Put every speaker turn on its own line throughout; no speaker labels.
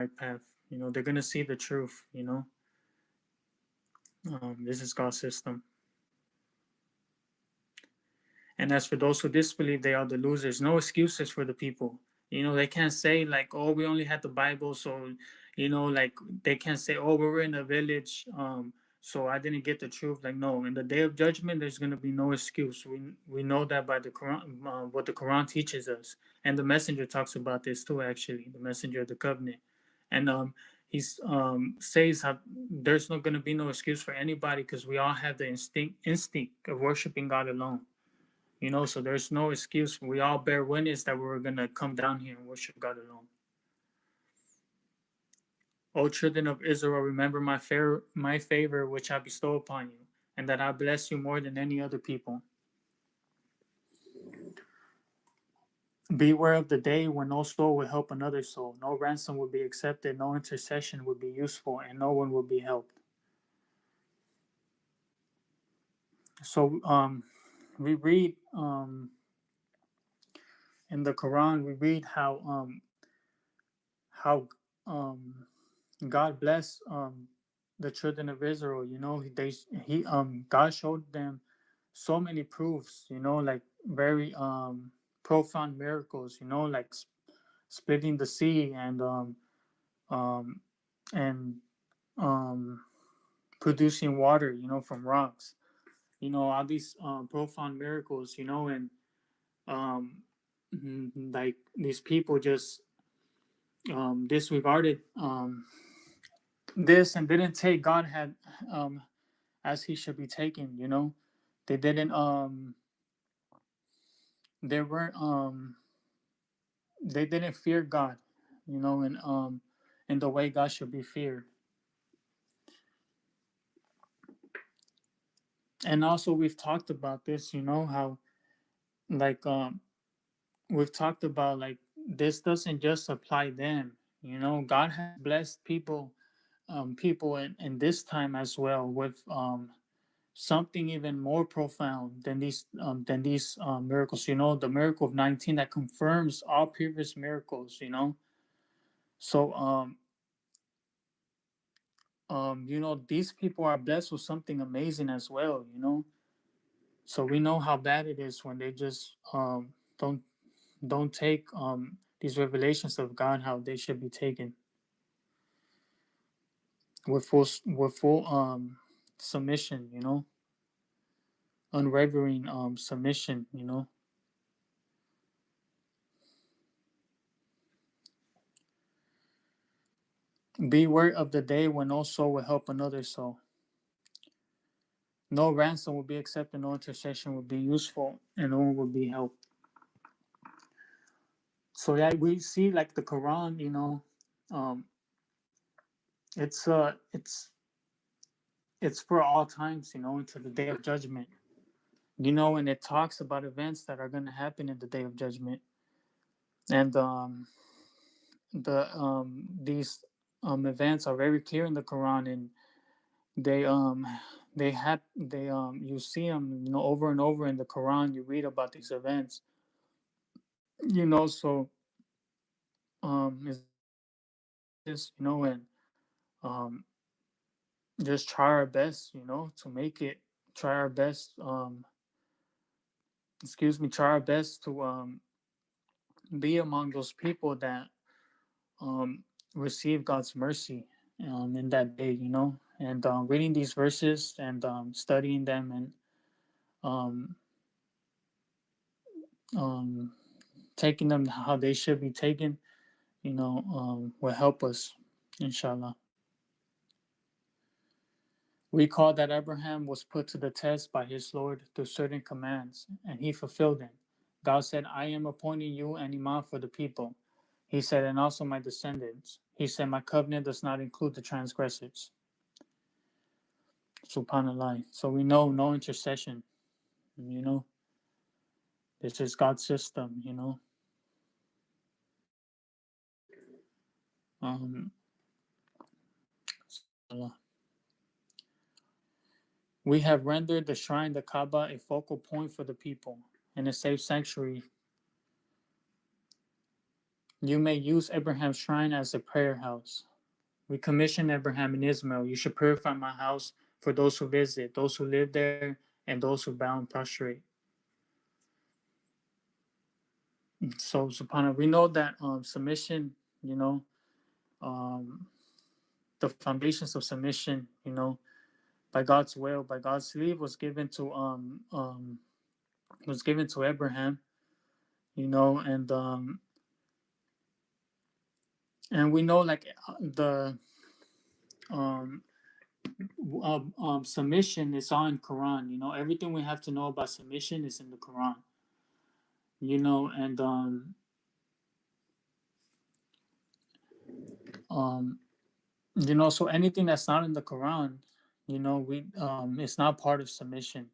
right path. They're gonna see the truth. This is God's system. And as for those who disbelieve, they are the losers. No excuses for the people. They can't say like, "Oh, we only had the Bible," so like they can't say, "Oh, we were in a village, so I didn't get the truth." Like, no, in the day of judgment, there's gonna be no excuse. We know that by the Quran, what the Quran teaches us, and the Messenger talks about this too. Actually, the Messenger of the Covenant, and he's says how there's not gonna be no excuse for anybody because we all have the instinct of worshiping God alone. So there's no excuse. We all bear witness that we're going to come down here and worship God alone. O children of Israel, remember my favor which I bestow upon you, and that I bless you more than any other people. Beware of the day when no soul will help another soul, no ransom will be accepted, no intercession would be useful, and no one will be helped. So we read in the Quran, we read how God bless the children of Israel. God showed them so many proofs. Like very profound miracles. Like splitting the sea um, and um, producing water. From rocks. All these profound miracles. And um, like these people just disregarded this and didn't take God had as he should be taken. They didn't they weren't they didn't fear God, and in the way God should be feared. And also we've talked about this, how like we've talked about like this doesn't just apply them. God has blessed people in this time as well with something even more profound than these miracles. The miracle of 19 that confirms all previous miracles. So these people are blessed with something amazing as well. So we know how bad it is when they just don't take these revelations of God how they should be taken with full submission. Unwavering submission. Beware of the day when no soul will help another soul. No ransom will be accepted, no intercession will be useful, and no one will be helped. So yeah, we see like the Quran, um, it's for all times, until the day of judgment. And it talks about events that are going to happen in the day of judgment, and these events are very clear in the Quran, and they you see them over and over in the Quran. You read about these events, so it's this, and um just try our best, to make it. Try our best. Try our best to be among those people that receive God's mercy in that day. And reading these verses and studying them and um, um, taking them how they should be taken, will help us, inshallah. Recall that Abraham was put to the test by his Lord through certain commands, and he fulfilled them. God said, I am appointing you an imam for the people. He said, and also my descendants. He said, my covenant does not include the transgressors. SubhanAllah. So we know no intercession. This is God's system. Um, we have rendered the shrine, the Kaaba, a focal point for the people and a safe sanctuary You may use Abraham's shrine as a prayer house. We commission Abraham and Ismail. You should purify my house for those who visit, those who live there, and those who bow and prostrate. So, subhanahu, we know that submission, you know, um, the foundations of submission, by God's will, by God's leave, was given to Abraham, and we know like the um, submission is all in Quran. Everything we have to know about submission is in the Quran. And um, so anything that's not in the Quran, we it's not part of submission.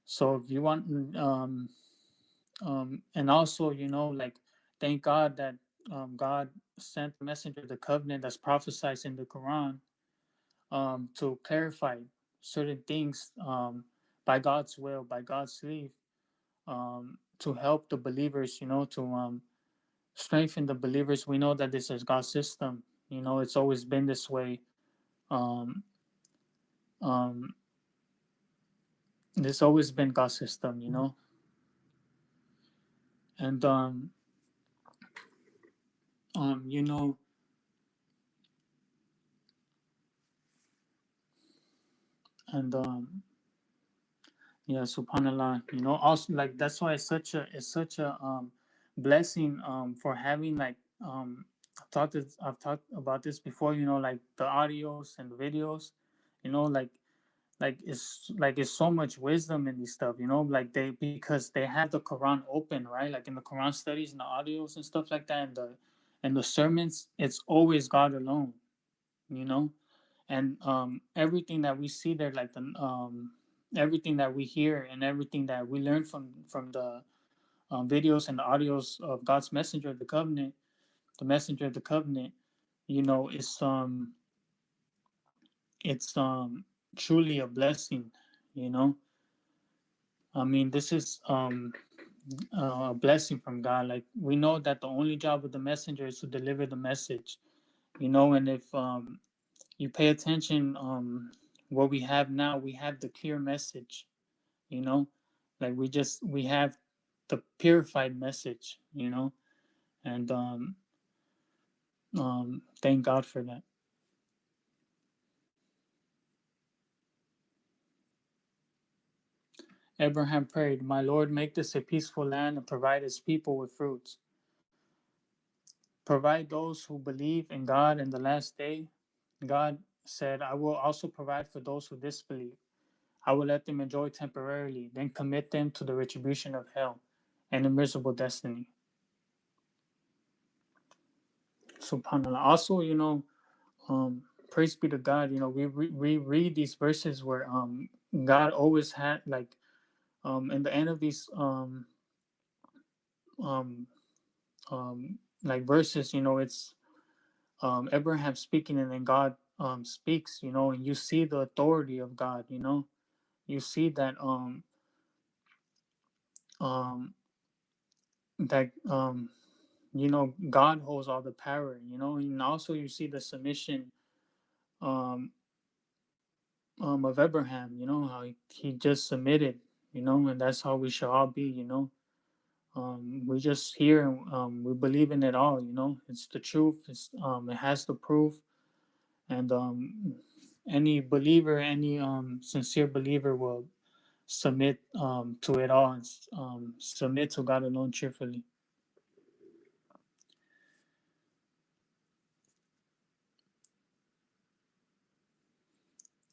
So if you want, and also, like, thank God that God sent the messenger of the covenant that's prophesied in the Quran, to clarify certain things, by God's will, by God's leave, to help the believers, to strengthen the believers. We know that this is God's system. It's always been this way. Um, um, it's always been God's system, and um, you know, and yeah, subhanallah. Also, like, that's why it's such a blessing, for having, like, I've talked about this before. Like the audios and the videos. Like it's so much wisdom in this stuff. Like, because they have the Quran open, right? Like in the Quran studies and the audios and stuff like that, and the sermons, it's always God alone. You know, and everything that we see there, like everything that we hear and everything that we learn from the videos and the audios of God's messenger of the covenant, the messenger of the covenant, it's truly a blessing. You know, I mean, this is a blessing from God. Like, we know that the only job of the messenger is to deliver the message. And if you pay attention, what we have now, we have the clear message. you know like we have the purified message. And thank God for that. Abraham prayed, "My Lord, make this a peaceful land and provide its people with fruits. Provide those who believe in God in the last day." God said, "I will also provide for those who disbelieve. I will let them enjoy temporarily, then commit them to the retribution of hell and a miserable destiny." Subhanallah. Also, praise be to God. We read these verses where God always had, like, in the end of these um, like, verses. It's Abraham speaking, and then God speaks. And you see the authority of God. You see that um, God holds all the power. And also you see the submission um, of Abraham. How he just submitted. And that's how we should all be. We just hear, and we believe in it all. It's the truth. It has the proof. And any believer, any sincere believer will submit to it all, and submit to God alone cheerfully.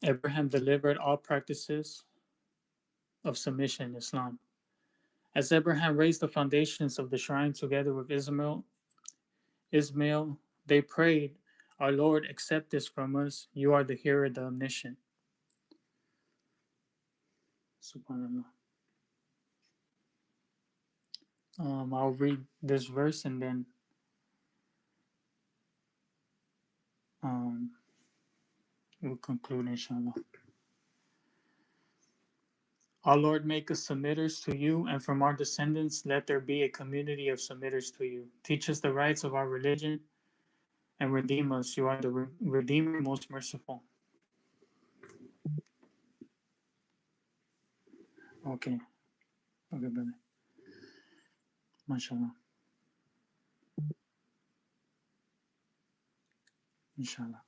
Abraham delivered all practices of submission in Islam. As Abraham raised the foundations of the shrine together with Ismail, they prayed, "Our Lord, accept this from us. You are the hearer, the omniscient." Subhanallah. I'll read this verse, and then um, we'll conclude, inshallah. Our Lord, make us submitters to you, and from our descendants, let there be a community of submitters to you. Teach us the rights of our religion and redeem us. You are the Redeemer, most merciful. Okay. Okay, brother. MashaAllah. Inshallah.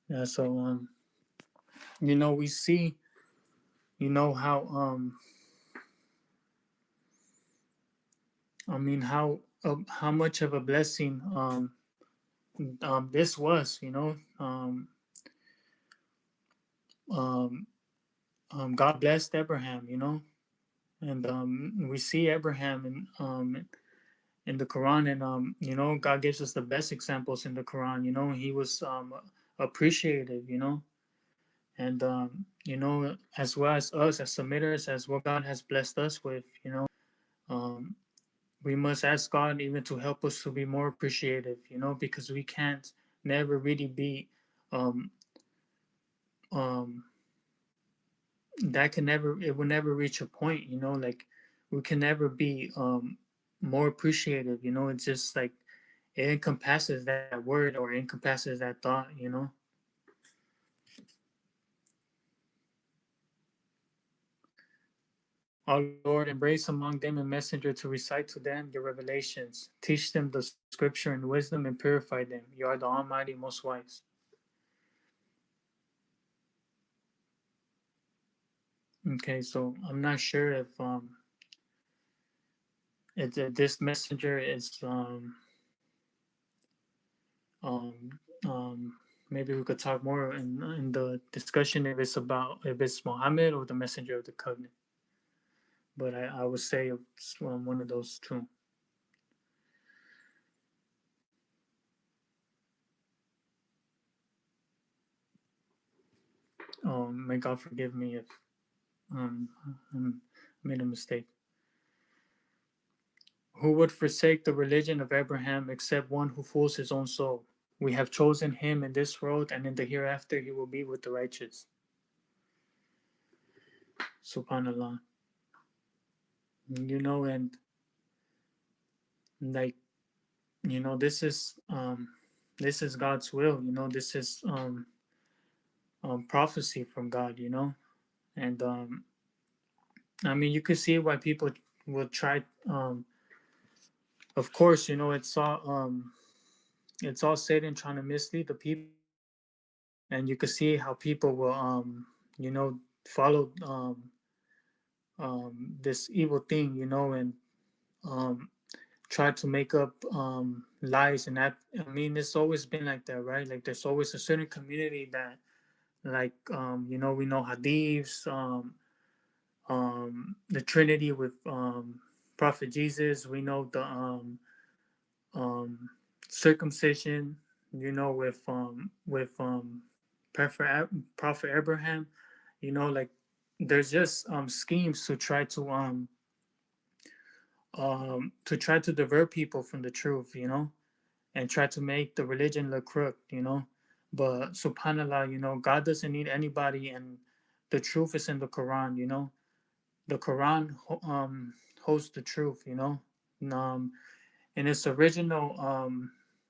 Yeah, so we see, how how much of a blessing this was, um God blessed Abraham, and we see Abraham in the Quran, and God gives us the best examples in the Quran. He was appreciative, and as well as us as submitters, as what God has blessed us with, um, we must ask God even to help us to be more appreciative, because we can't never really be um, um, that can never it will never reach a point, like we can never be more appreciative. It's just like it encompasses that word or encompasses that thought. Our Lord, embrace among them a messenger to recite to them your revelations. Teach them the scripture and wisdom and purify them. You are the Almighty, most wise. Okay, so I'm not sure if this messenger is um um maybe we could talk more in the discussion if it's Muhammad or the messenger of the covenant. But I would say it's one of those two. May God forgive me if I made a mistake. Who would forsake the religion of Abraham except one who fools his own soul? We have chosen him in this world, and in the hereafter he will be with the righteous. Subhanallah. And like, this is God's will. This is prophecy from God. And I mean, you could see why people would try. Of course, it's all Satan trying to mislead the people, and you could see how people will you know follow this evil thing, and um try to make up lies. And that, I mean, it's always been like that, right? Like there's always a certain community that, like, we know hadiths, the Trinity with Prophet Jesus. We know the um circumcision, with Prophet Abraham. Like there's just schemes to try to divert people from the truth, and try to make the religion look crooked. But subhanallah, God doesn't need anybody, and the truth is in the Quran. The Quran holds the truth. Um, in its original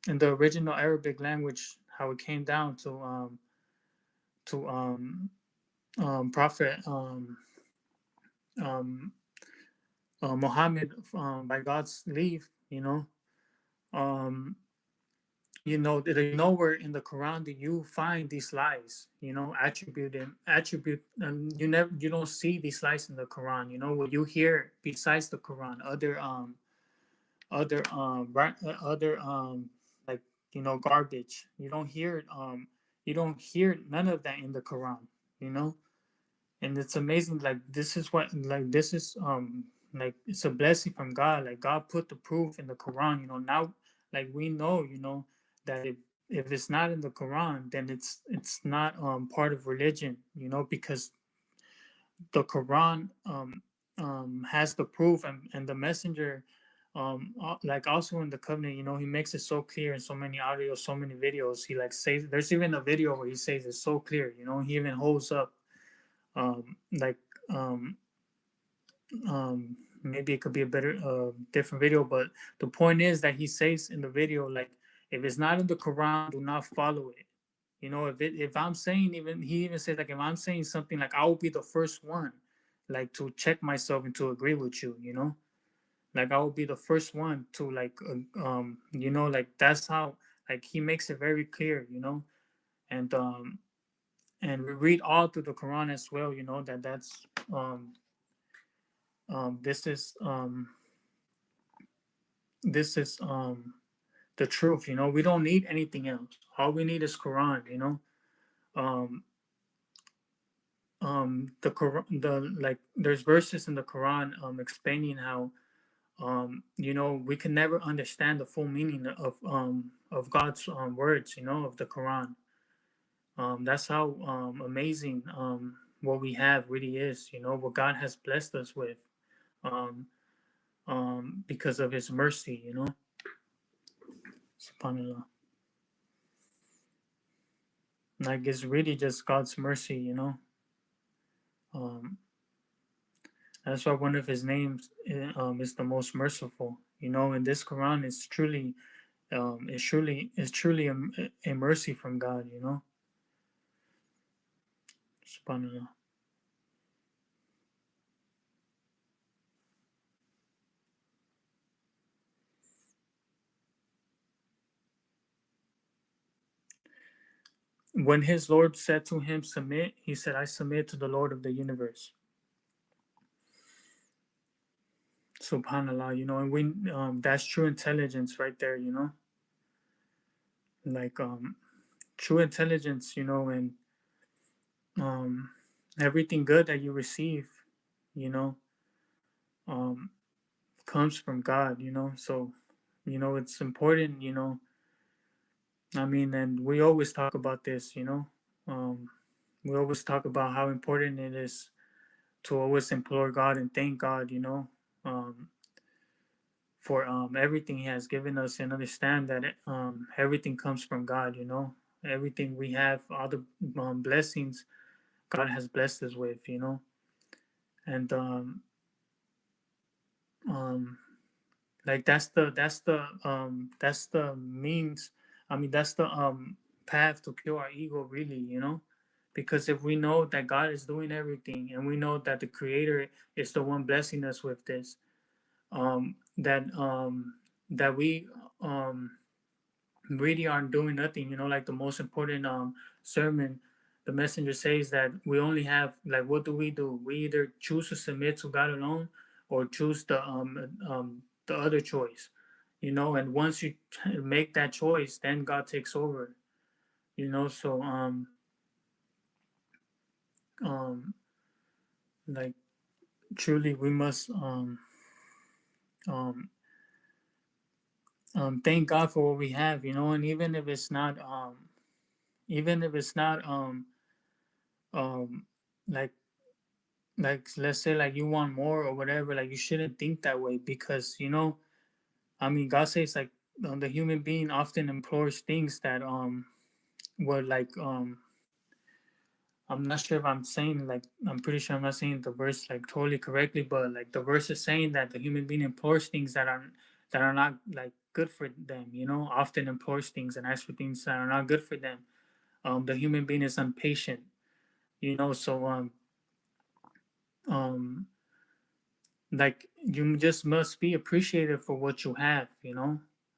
in the original Arabic language, how it came down to Prophet um, Muhammad, by God's leave. Um, nowhere in the Quran do you find these lies, attribute, and you don't see these lies in the Quran. What you hear besides the Quran, other like, garbage. You don't hear none of that in the Quran, you know and it's amazing. Like this is like it's a blessing from God. Like God put the proof in the Quran. Now, like we know, that if it's not in the Quran, then it's not part of religion, because the Quran has the proof, and the messenger, like also in the covenant, he makes it so clear in so many audio, so many videos. He like says, there's even a video where he says it's so clear, he even holds up, like, um, maybe it could be a better, different video, but the point is that he says in the video, like, if it's not in the Quran, do not follow it. If I'm saying, even he even says, like, if I'm saying something, like, I will be the first one, like, to check myself and to agree with you, like, I will be the first one to, like, like, that's how, like, he makes it very clear, and we read all through the Quran as well, that's this is the truth. We don't need anything else. All we need is Quran. um the Quran, like, there's verses in the Quran explaining how, we can never understand the full meaning of God's words, of the Quran. That's how amazing what we have really is, what God has blessed us with, um because of his mercy, subhanallah. Like, it's really just God's mercy, um that's why one of his names, is the most merciful. In this Quran, it's truly a mercy from God. Subhanallah. When his Lord said to him, "Submit," he said, "I submit to the Lord of the universe." Subhanallah. And we, that's true intelligence right there. Like, true intelligence. And um, everything good that you receive, you know, um, comes from God. So, it's important. I mean, and we always talk about this. We always talk about how important it is to always implore God and thank God. Um, for everything He has given us, and understand that everything comes from God. Everything we have, all the blessings God has blessed us with. And um, like, that's the means. I mean, that's the path to kill our ego, really. Because if we know that God is doing everything, and we know that the Creator is the one blessing us with this, that we um really aren't doing nothing. Like, the most important sermon, the messenger says that we only have, like, what do? We either choose to submit to God alone, or choose the other choice. And once you make that choice, then God takes over. So um like, truly, we must um thank God for what we have. And even if it's not um like let's say, like, you want more or whatever, like, you shouldn't think that way, because I mean, God says, like, the human being often implores things that were like, I'm not sure if I'm saying, like, I'm pretty sure I'm not saying the verse, like, totally correctly, but, like, the verse is saying that the human being implores things that are not, like, good for them. Often implores things and asks for things that are not good for them. The human being is impatient. So um like, you just must be appreciated for what you have.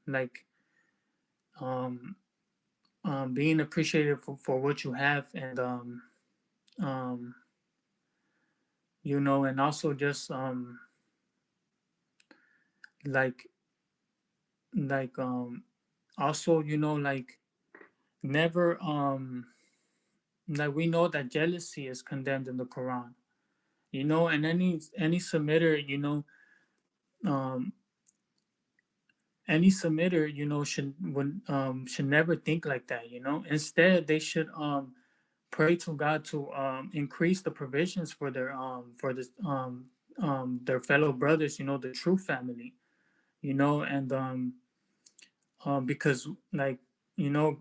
Like, um being appreciated for what you have, and um and also just like like also, like, never, like, we know that jealousy is condemned in the Quran. And any submitter, um any submitter, should never think like that. Instead, they should pray to God to increase the provisions for their fellow brothers, the true family, and because, like, we know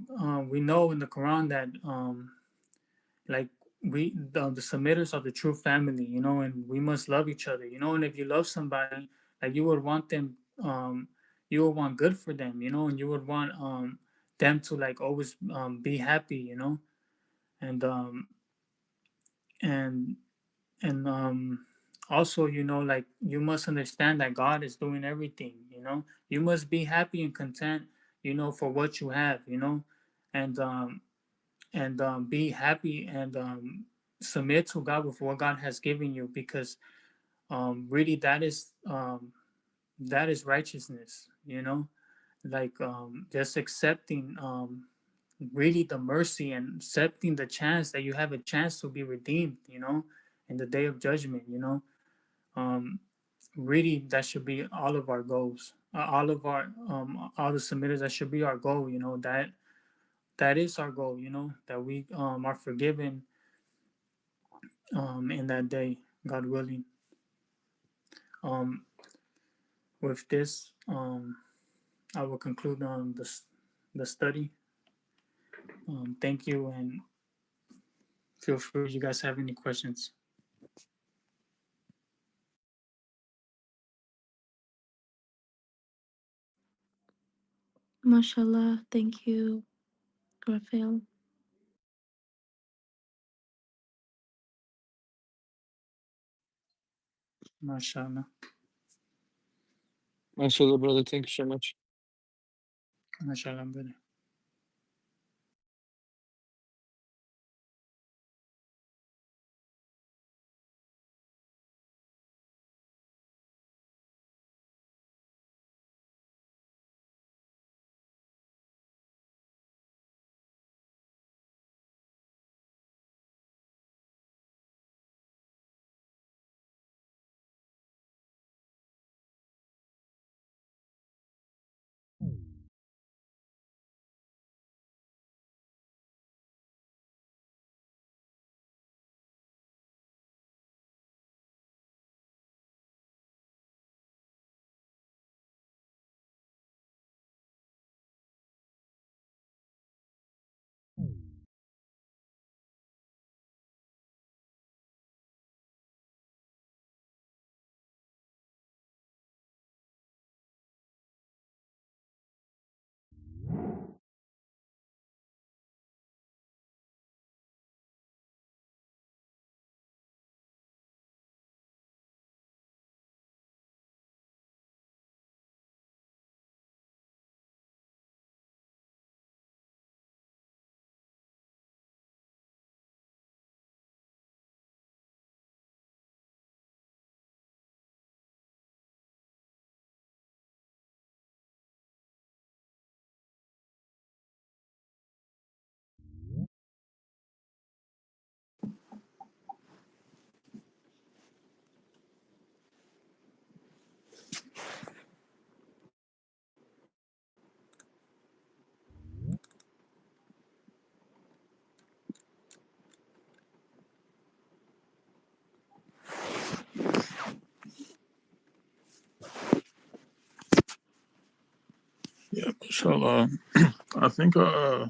in the Quran that like the submitters are the true family, and we must love each other, and if you love somebody, like, you would want them, you would want good for them, and you would want them to, like, always be happy, and and and also, like, you must understand that God is doing everything. You must be happy and content, for what you have, and be happy, and submit to God with what God has given you, because really that is righteousness, like, just accepting, really, the mercy, and accepting the chance that you have a chance to be redeemed, in the day of judgment. Um, Really, that should be all of our goals, all the submitters. That should be our goal. That is our goal. That we are forgiven in that day, God willing. Um, with this, I will conclude on the study. Thank you, and feel free if you guys have any questions.
Mashallah. Thank you, Rafael.
Mashallah.
Mashallah, brother. Thank you so much.
Mashallah, brother.
Yeah, inshallah. I think I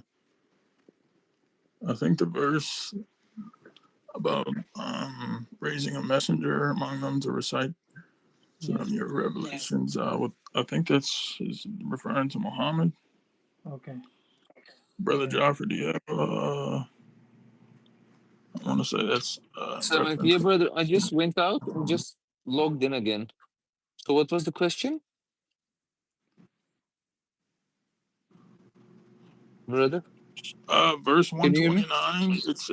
think the verse about raising a messenger among them to recite to them
Yes.
your revelations. What I think that's is referring to Muhammad.
Okay.
Brother Jaffer, do you have I want to say that's
So,
reference.
yeah, brother, I just went out and just logged in again. So, what was the question, brother?
Verse
Can you hear me?
129. It's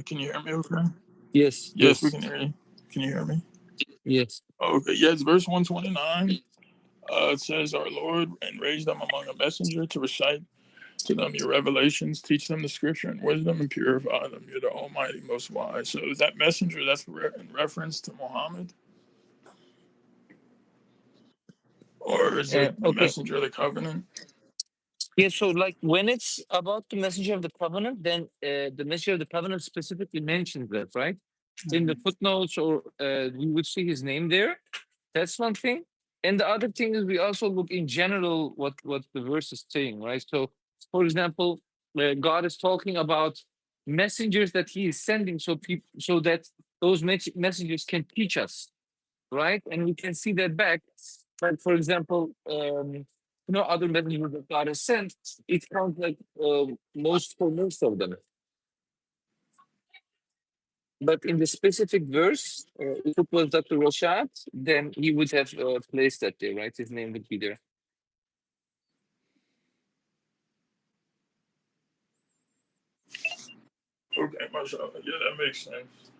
can you hear me? Okay.
Yes,
Yes, we
yes,
can hear you. Can you hear me?
yes.
Okay. Yeah, it's verse 129. It says, "Our Lord and raised them among a messenger to recite to them your revelations, teach them the scripture and wisdom, and purify them. You're the Almighty, most wise." So is that messenger that's in reference to Muhammad, or or is it the
Okay.
messenger of the covenant?
Yeah, so like when it's about the messenger of the covenant, then the messenger of the covenant specifically mentions that, right? In the footnotes, or we would see his name there. That's one thing. And the other thing is we also look in general what the verse is saying, right? So, for example, God is talking about messengers that He is sending, so people, so that those messengers can teach us, right? And we can see that back. But for example, other messengers that God has sent, it counts like most of them. But in the specific verse, if it was Dr. Rashad, then he would have placed that there, right? His name would be there.
Okay, mashallah. Yeah, that makes sense.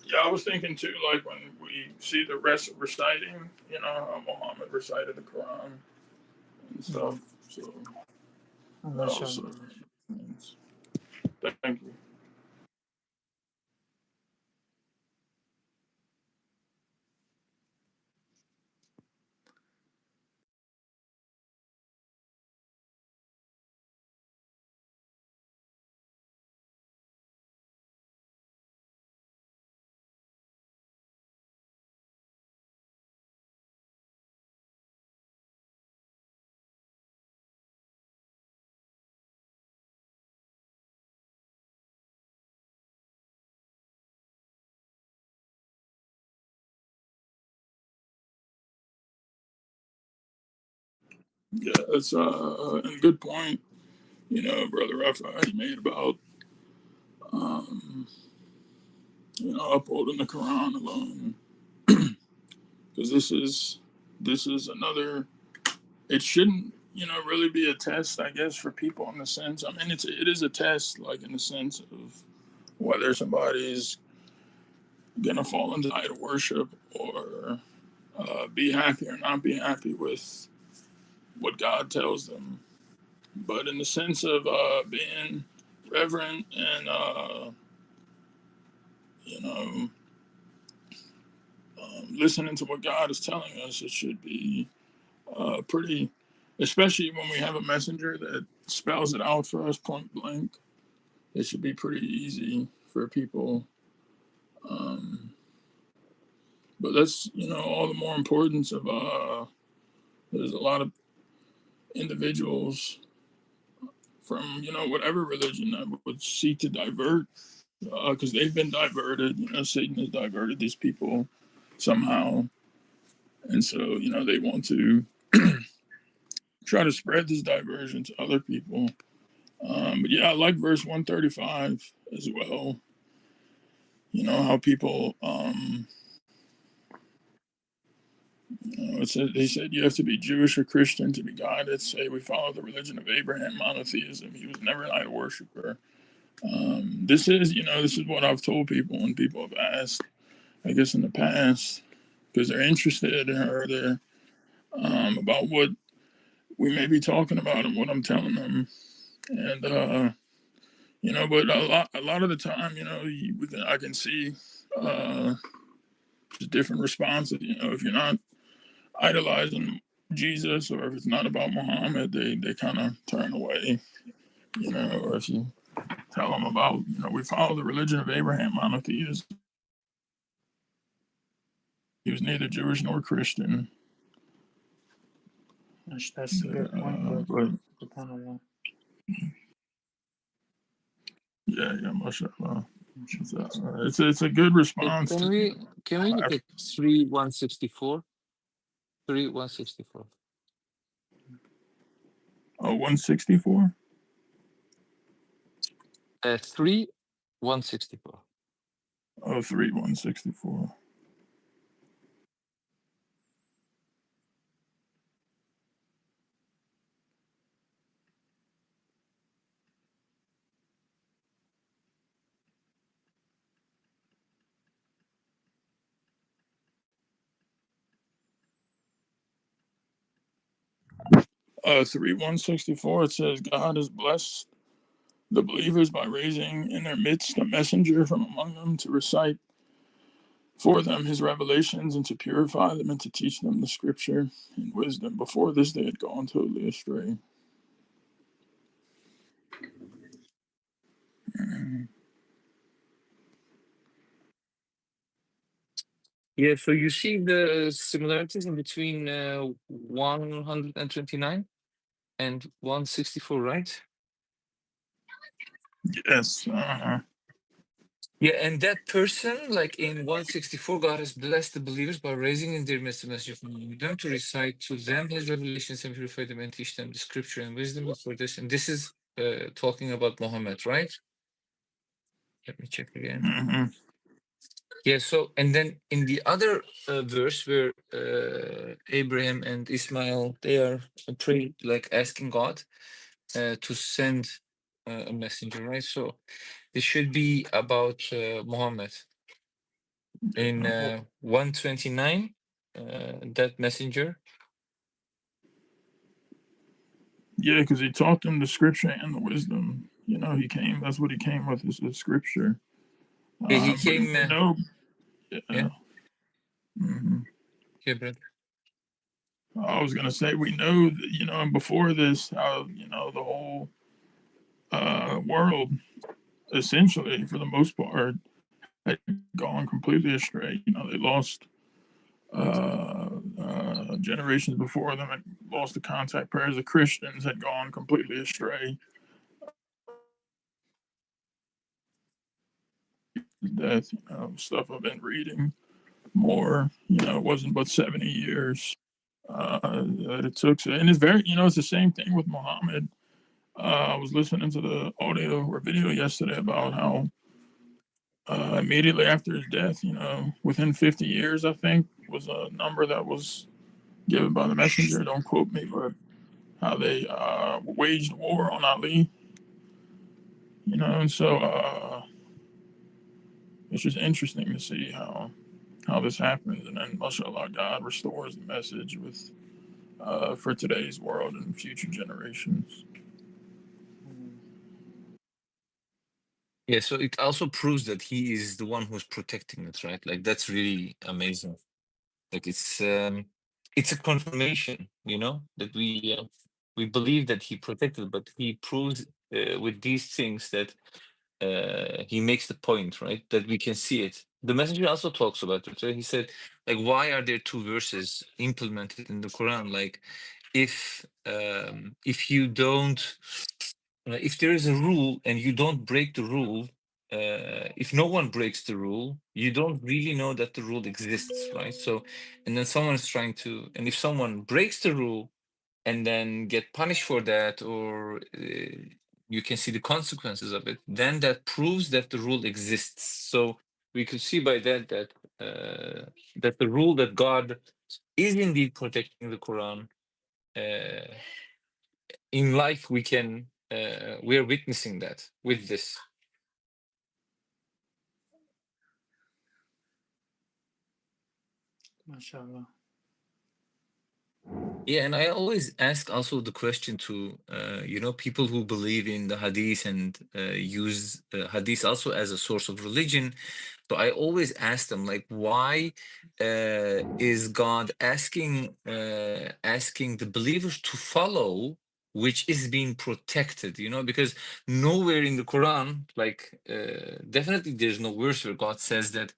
Yeah, I was thinking too, like when we see the rest reciting, how Muhammad recited the Quran and stuff. So that also means. Thank you. Yeah, that's a good point. Brother Rafael made about upholding the Quran alone, because this is another. It shouldn't really be a test, I guess, for people in the sense. I mean, it is a test, like in the sense of whether somebody's gonna fall into idol worship or be happy or not be happy with what God tells them. But in the sense of being reverent and you know listening to what God is telling us, it should be pretty, especially when we have a messenger that spells it out for us point blank. It should be pretty easy for people. Um, but that's all the more importance of there's a lot of individuals from whatever religion that would seek to divert, because they've been diverted. Satan has diverted these people somehow, and so they want to try to spread this diversion to other people. But yeah, I like verse 135 as well. How people it said, they said you have to be Jewish or Christian to be guided. Say we follow the religion of Abraham, monotheism. He was never an idol worshiper. This is what I've told people when people have asked, I guess in the past, because they're interested or they're about what we may be talking about and what I'm telling them. And but a lot of the time, I can see just different responses. If you're not idolizing Jesus, or if it's not about Muhammad, they kind of turn away. Or if you tell them about, we follow the religion of Abraham, monotheism. He was neither Jewish nor Christian.
That's a good point,
But
SubhanAllah.
yeah, mashallah. It's a good response.
Can we look at 3:164? 3:164.
Oh, 164?
3:164.
Oh, 164. Three 164. It says God has blessed the believers by raising in their midst a messenger from among them to recite for them his revelations, and to purify them, and to teach them the scripture and wisdom. Before this, they had gone totally astray.
Yeah, so you see the similarities in between 129 and 164, right?
Yes.
Yeah, and that person, like in 164, God has blessed the believers by raising in their midst a messenger from them to recite to them his revelations and purify them and teach them the scripture and wisdom for this. And this is talking about Muhammad, right? Let me check again.
Mm-hmm.
Yeah, so, and then in the other verse where Abraham and Ismail, they are praying, like asking God to send a messenger, right? So this should be about Muhammad. In 129, that messenger.
Yeah, because he taught them the scripture and the wisdom. You know, he came. That's what he came with, is the scripture.
Yeah, he
But
came.
we know.
Yeah,
Mm-hmm.
yeah, brother.
I was gonna say we know that, you know, and before this, how, you know, the whole world, essentially for the most part, had gone completely astray. You know, they lost generations before them had lost the contact pairs. The Christians had gone completely astray. Death, you know, stuff I've been reading more. You know, it wasn't but 70 years that it took. And it's very, you know, it's the same thing with Muhammad. I was listening to the audio or video yesterday about how immediately after his death, you know, within 50 years, I think was a number that was given by the messenger. Don't quote me, but how they waged war on Ali, you know, and so it's just interesting to see how this happens, and then mashallah, God restores the message with for today's world and future generations.
Yeah, so it also proves that he is the one who's protecting it, right? Like that's really amazing. Like it's a confirmation, you know, that we believe that he protected, but he proves with these things that he makes the point, right? That we can see it. The messenger also talks about it, right? He said, like, why are there two verses implemented in the Quran? Like, if you don't, if there is a rule and you don't break the rule, if no one breaks the rule, you don't really know that the rule exists, right? So, and then someone is trying to, and if someone breaks the rule and then get punished for that, or you can see the consequences of it, then that proves that the rule exists. So we could see by that that the rule that God is indeed protecting the Quran. In life, we are witnessing that with this.
MashaAllah.
Yeah, and I always ask also the question to people who believe in the hadith and use hadith also as a source of religion. So I always ask them, like, why is God asking the believers to follow which is being protected? Because nowhere in the Quran, like, definitely there's no verse where God says that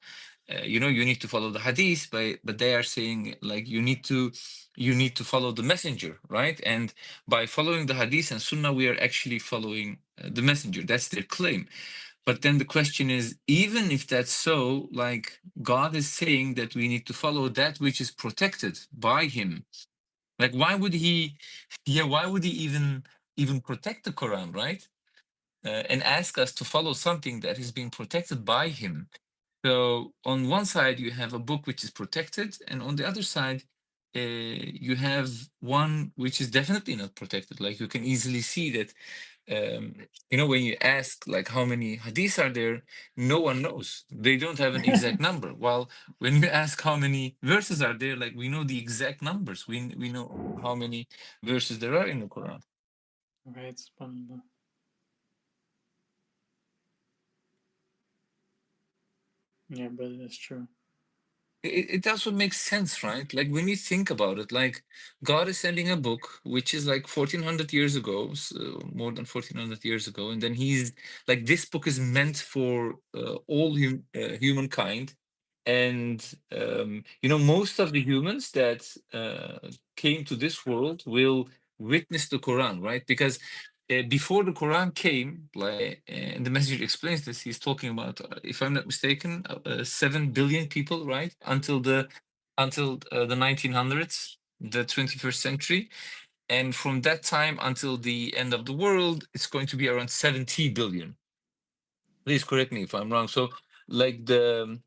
you need to follow the hadith, but they are saying, like, you need to follow the messenger, right? And by following the hadith and sunnah, we are actually following the messenger. That's their claim. But then the question is, even if that's so, like, God is saying that we need to follow that which is protected by him. Like, why would he even protect the Quran, right? And ask us to follow something that is being protected by him. So on one side, you have a book which is protected, and on the other side, you have one which is definitely not protected. Like, you can easily see that, when you ask, like, how many hadiths are there, no one knows. They don't have an exact number. While when you ask how many verses are there, like, we know the exact numbers. We know how many verses there are in the Quran.
Right, subhanAllah. Yeah, brother, that's true.
it also makes sense, right? Like when you think about it, like God is sending a book which is like 1400 years ago, so more than 1400 years ago, and then he's like, this book is meant for all humankind. And most of the humans that came to this world will witness the Quran, right? Because before the Quran came, like, and the message explains this, he's talking about, if I'm not mistaken, 7 billion people, right? Until the 1900s, the 21st century. And from that time until the end of the world, it's going to be around 70 billion. Please correct me if I'm wrong. So, like the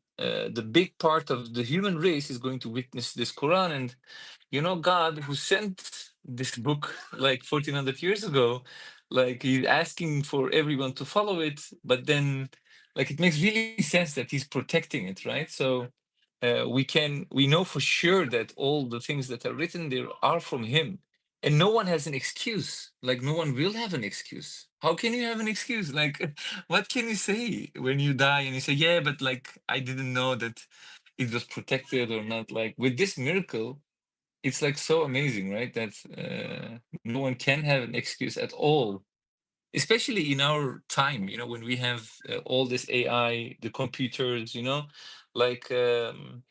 big part of the human race is going to witness this Quran, and God, who sent this book like 1400 years ago, like he's asking for everyone to follow it, but then like it makes really sense that he's protecting it, right? So we know for sure that all the things that are written there are from him, and no one has an excuse. Like no one will have an excuse. How can you have an excuse? Like what can you say when you die and you say, yeah, but like I didn't know that it was protected or not? Like with this miracle, it's like so amazing, right? That no one can have an excuse at all, especially in our time, when we have all this AI, the computers, like, and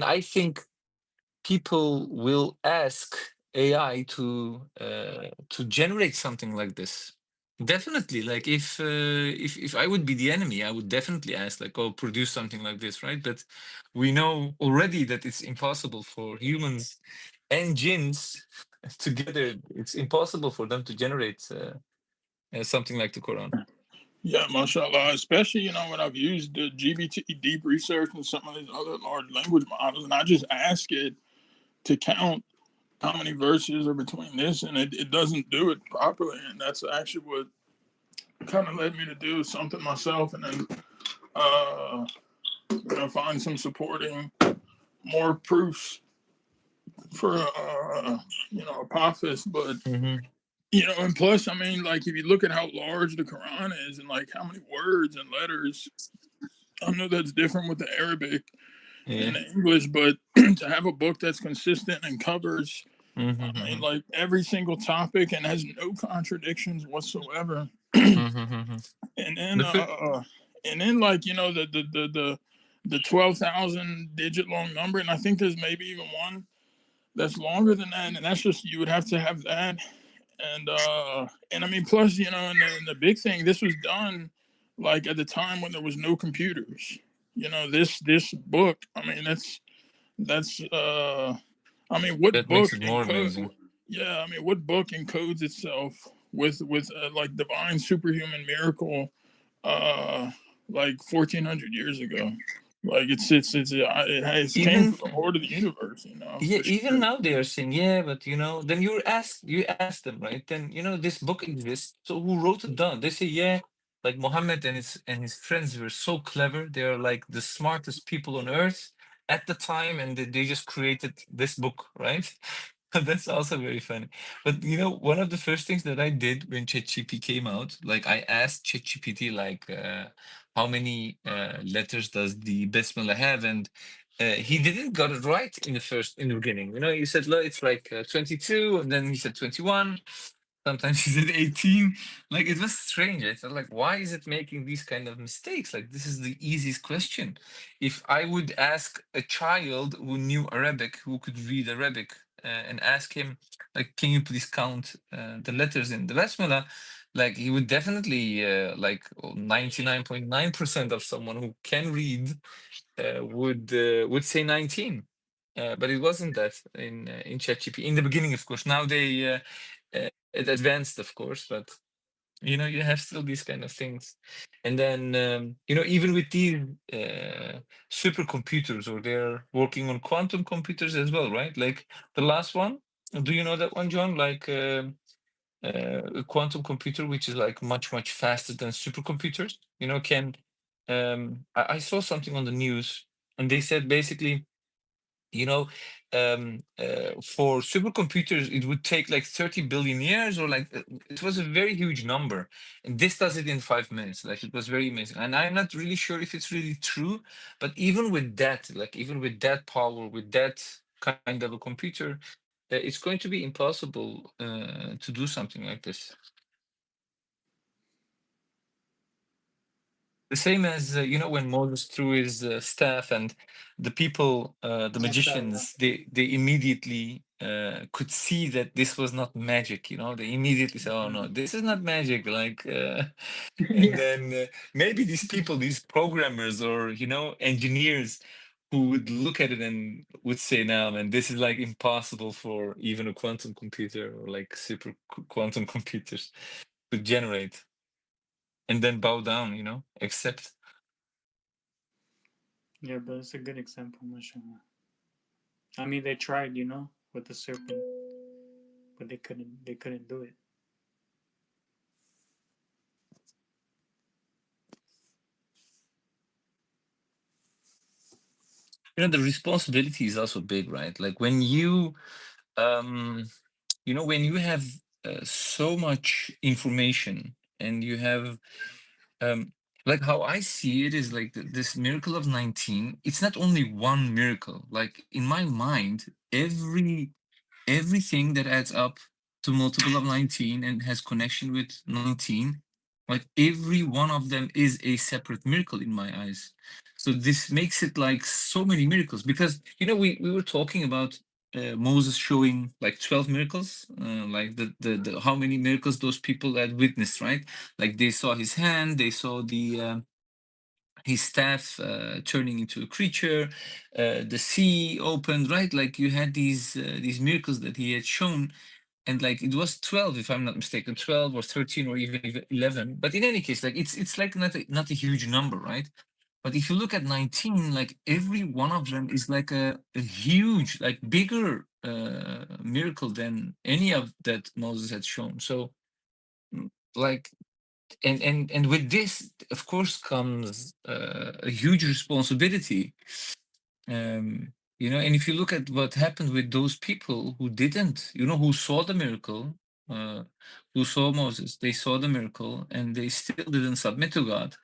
I think people will ask AI to generate something like this. Definitely, like if I would be the enemy, I would definitely ask, like, oh, produce something like this, right? But we know already that it's impossible for humans and jinns together. It's impossible for them to generate something like the Quran.
Yeah, mashallah. Especially, when I've used the GBT deep research and some of these other large language models, and I just ask it to count how many verses are between this, and it doesn't do it properly. And that's actually what kind of led me to do something myself, and then find some supporting more proofs for Apophis. But
Mm-hmm.
and plus, I mean, like if you look at how large the Quran is and like how many words and letters, I know that's different with the Arabic
Yeah.
and the English, but to have a book that's consistent and covers, I mean,
Mm-hmm.
like every single topic and has no contradictions whatsoever.
Mm-hmm.
And then,
The fir-
like the 12,000 digit long number, and I think there's maybe even one that's longer than that, and that's just you would have to have that, and I mean, plus and the big thing, this was done like at the time when there was no computers. This book, I mean, that's I mean, what
that makes
book
it more
encode?
amazing.
Yeah, I mean, what book encodes itself with like divine superhuman miracle, uh, like 1400 years ago? Like it came
Even
from the Lord of the universe,
Yeah,
for
even
sure.
now they are saying, yeah, but then you ask them, right? Then this book exists. So who wrote it down? They say, yeah, like Muhammad and his friends were so clever. They are like the smartest people on earth at the time, and they just created this book, right? That's also very funny. But one of the first things that I did when ChatGPT came out, like I asked ChatGPT like how many letters does the Basmala have, and he didn't got it right in the beginning. He said, "Look, it's like 22," and then he said 21. Sometimes he said 18. Like it was strange. I thought, like, why is it making these kind of mistakes? Like this is the easiest question. If I would ask a child who knew Arabic, who could read Arabic, and ask him, like, can you please count the letters in the Basmala? Like he would definitely, like 99.9% of someone who can read would say 19, but it wasn't that in ChatGPT in the beginning, of course. Now it advanced, of course, but you have still these kind of things. And then even with these supercomputers, or they're working on quantum computers as well, right? Like the last one, do you know that one, John? Like a quantum computer, which is like much faster than supercomputers, can I saw something on the news, and they said basically you know, for supercomputers, it would take like 30 billion years, or like it was a very huge number. And this does it in 5 minutes. Like, it was very amazing. And I'm not really sure if it's really true, but even with that, like even with that power, with that kind of a computer, it's going to be impossible to do something like this. The same as when Moses threw his staff, and the people, the magicians, they immediately could see that this was not magic. They immediately said, "Oh no, this is not magic." Like, and
Yeah.
then maybe these people, these programmers or engineers, who would look at it and would say, "No, man, this is like impossible for even a quantum computer or like super quantum computers to generate," and then bow down, accept.
Yeah, but it's a good example, mashallah. I mean, they tried, with the serpent, but they couldn't. They couldn't do it.
The responsibility is also big, right? Like when um when you have so much information, and you have like, how I see it is like this miracle of 19. It's not only one miracle. Like, in my mind, everything that adds up to multiple of 19 and has connection with 19, like every one of them is a separate miracle in my eyes. So this makes it like so many miracles, because we were talking about Moses showing like 12 miracles, like the how many miracles those people had witnessed, right? Like, they saw his hand, they saw his staff turning into a creature, the sea opened, right? Like, you had these miracles that he had shown, and like it was 12, if I'm not mistaken, 12 or 13 or even 11. But in any case, like it's like not a huge number, right? But if you look at 19, like every one of them is like a huge, like bigger miracle than any of that Moses had shown. So, like, and with this, of course, comes a huge responsibility. And if you look at what happened with those people who didn't, who saw the miracle, uh, who saw Moses, they saw the miracle, and they still didn't submit to God.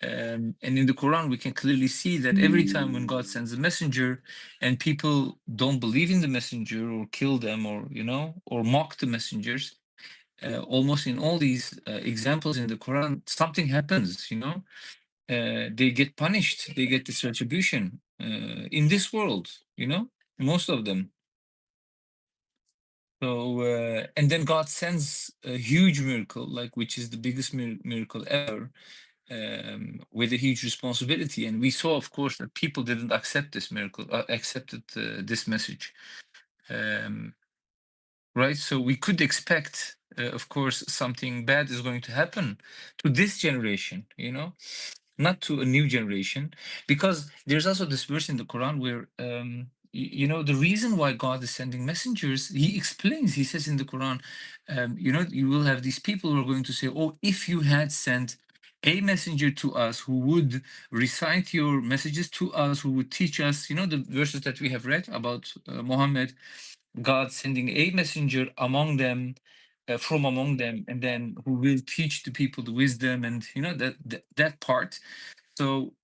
And in the Quran, we can clearly see that every time when God sends a messenger and people don't believe in the messenger, or kill them, or mock the messengers, almost in all these examples in the Quran, something happens, they get punished, they get this retribution in this world, most of them. So, and then God sends a huge miracle, like, which is the biggest miracle ever, with a huge responsibility. And we saw, of course, that people didn't accept this miracle, accepted this message. Right? So we could expect, of course, something bad is going to happen to this generation, not to a new generation, because there's also this verse in the Quran where, the reason why God is sending messengers, he explains, he says in the Quran, you will have these people who are going to say, "Oh, if you had sent a messenger to us who would recite your messages to us, who would teach us," the verses that we have read about Muhammad, God sending a messenger among them, from among them, and then who will teach the people the wisdom, and that part. So,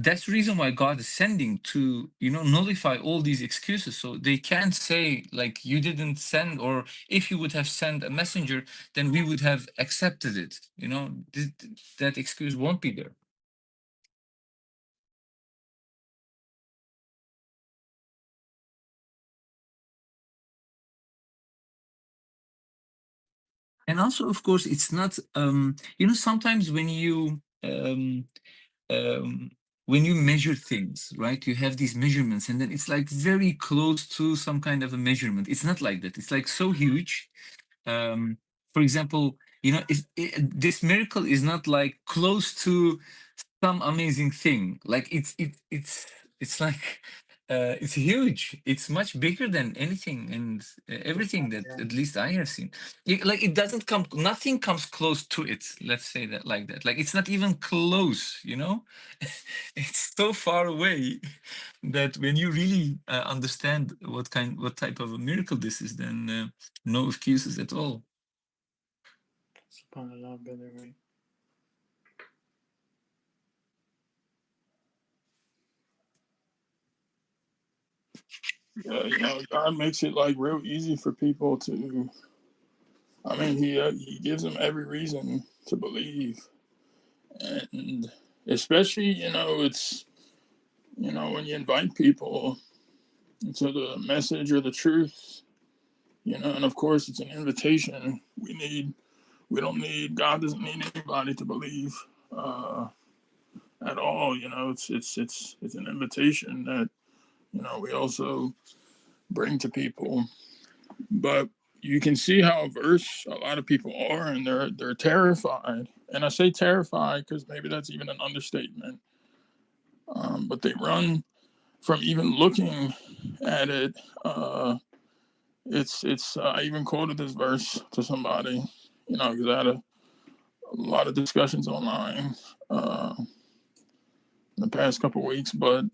that's the reason why God is sending, to nullify all these excuses. So they can't say, like, you didn't send, or if you would have sent a messenger, then we would have accepted it. That excuse won't be there. And also, of course, it's not, sometimes when you measure things, right, you have these measurements, and then it's like very close to some kind of a measurement. It's not like that. It's like so huge. For example, if this miracle is not like close to some amazing thing, like it's like It's huge. It's much bigger than anything and everything that
Yeah.
at least I have seen. Like it doesn't come, nothing comes close to it. Let's say that like that. Like it's not even close, you know? It's so far away that when you really understand what type of a miracle this is, then no excuses at all.
SubhanAllah, brother, right?
Yeah, God makes it like real easy for people to. I mean, he gives them every reason to believe, and especially it's when you invite people to the message or the truth, and of course it's an invitation. We don't need God doesn't need anybody to believe at all. It's an invitation that we also bring to people. But you can see how averse a lot of people are, and they're terrified. And I say terrified because maybe that's even an understatement. But they run from even looking at it. It's I even quoted this verse to somebody, because I had a lot of discussions online in the past couple of weeks. But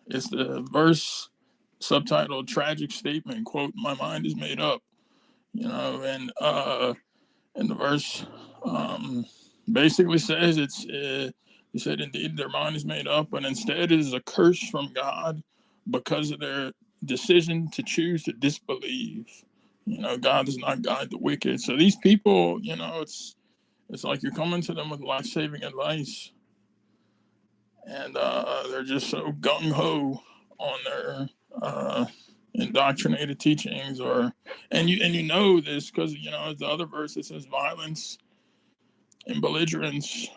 it's the verse subtitled "Tragic Statement." Quote: "My mind is made up." And the verse basically says he said, indeed, their mind is made up, but instead it is a curse from God because of their decision to choose to disbelieve. God does not guide the wicked. So these people, it's like you're coming to them with life-saving advice, and they're just so gung-ho on their indoctrinated teachings, and you know this because the other verse that says violence and belligerence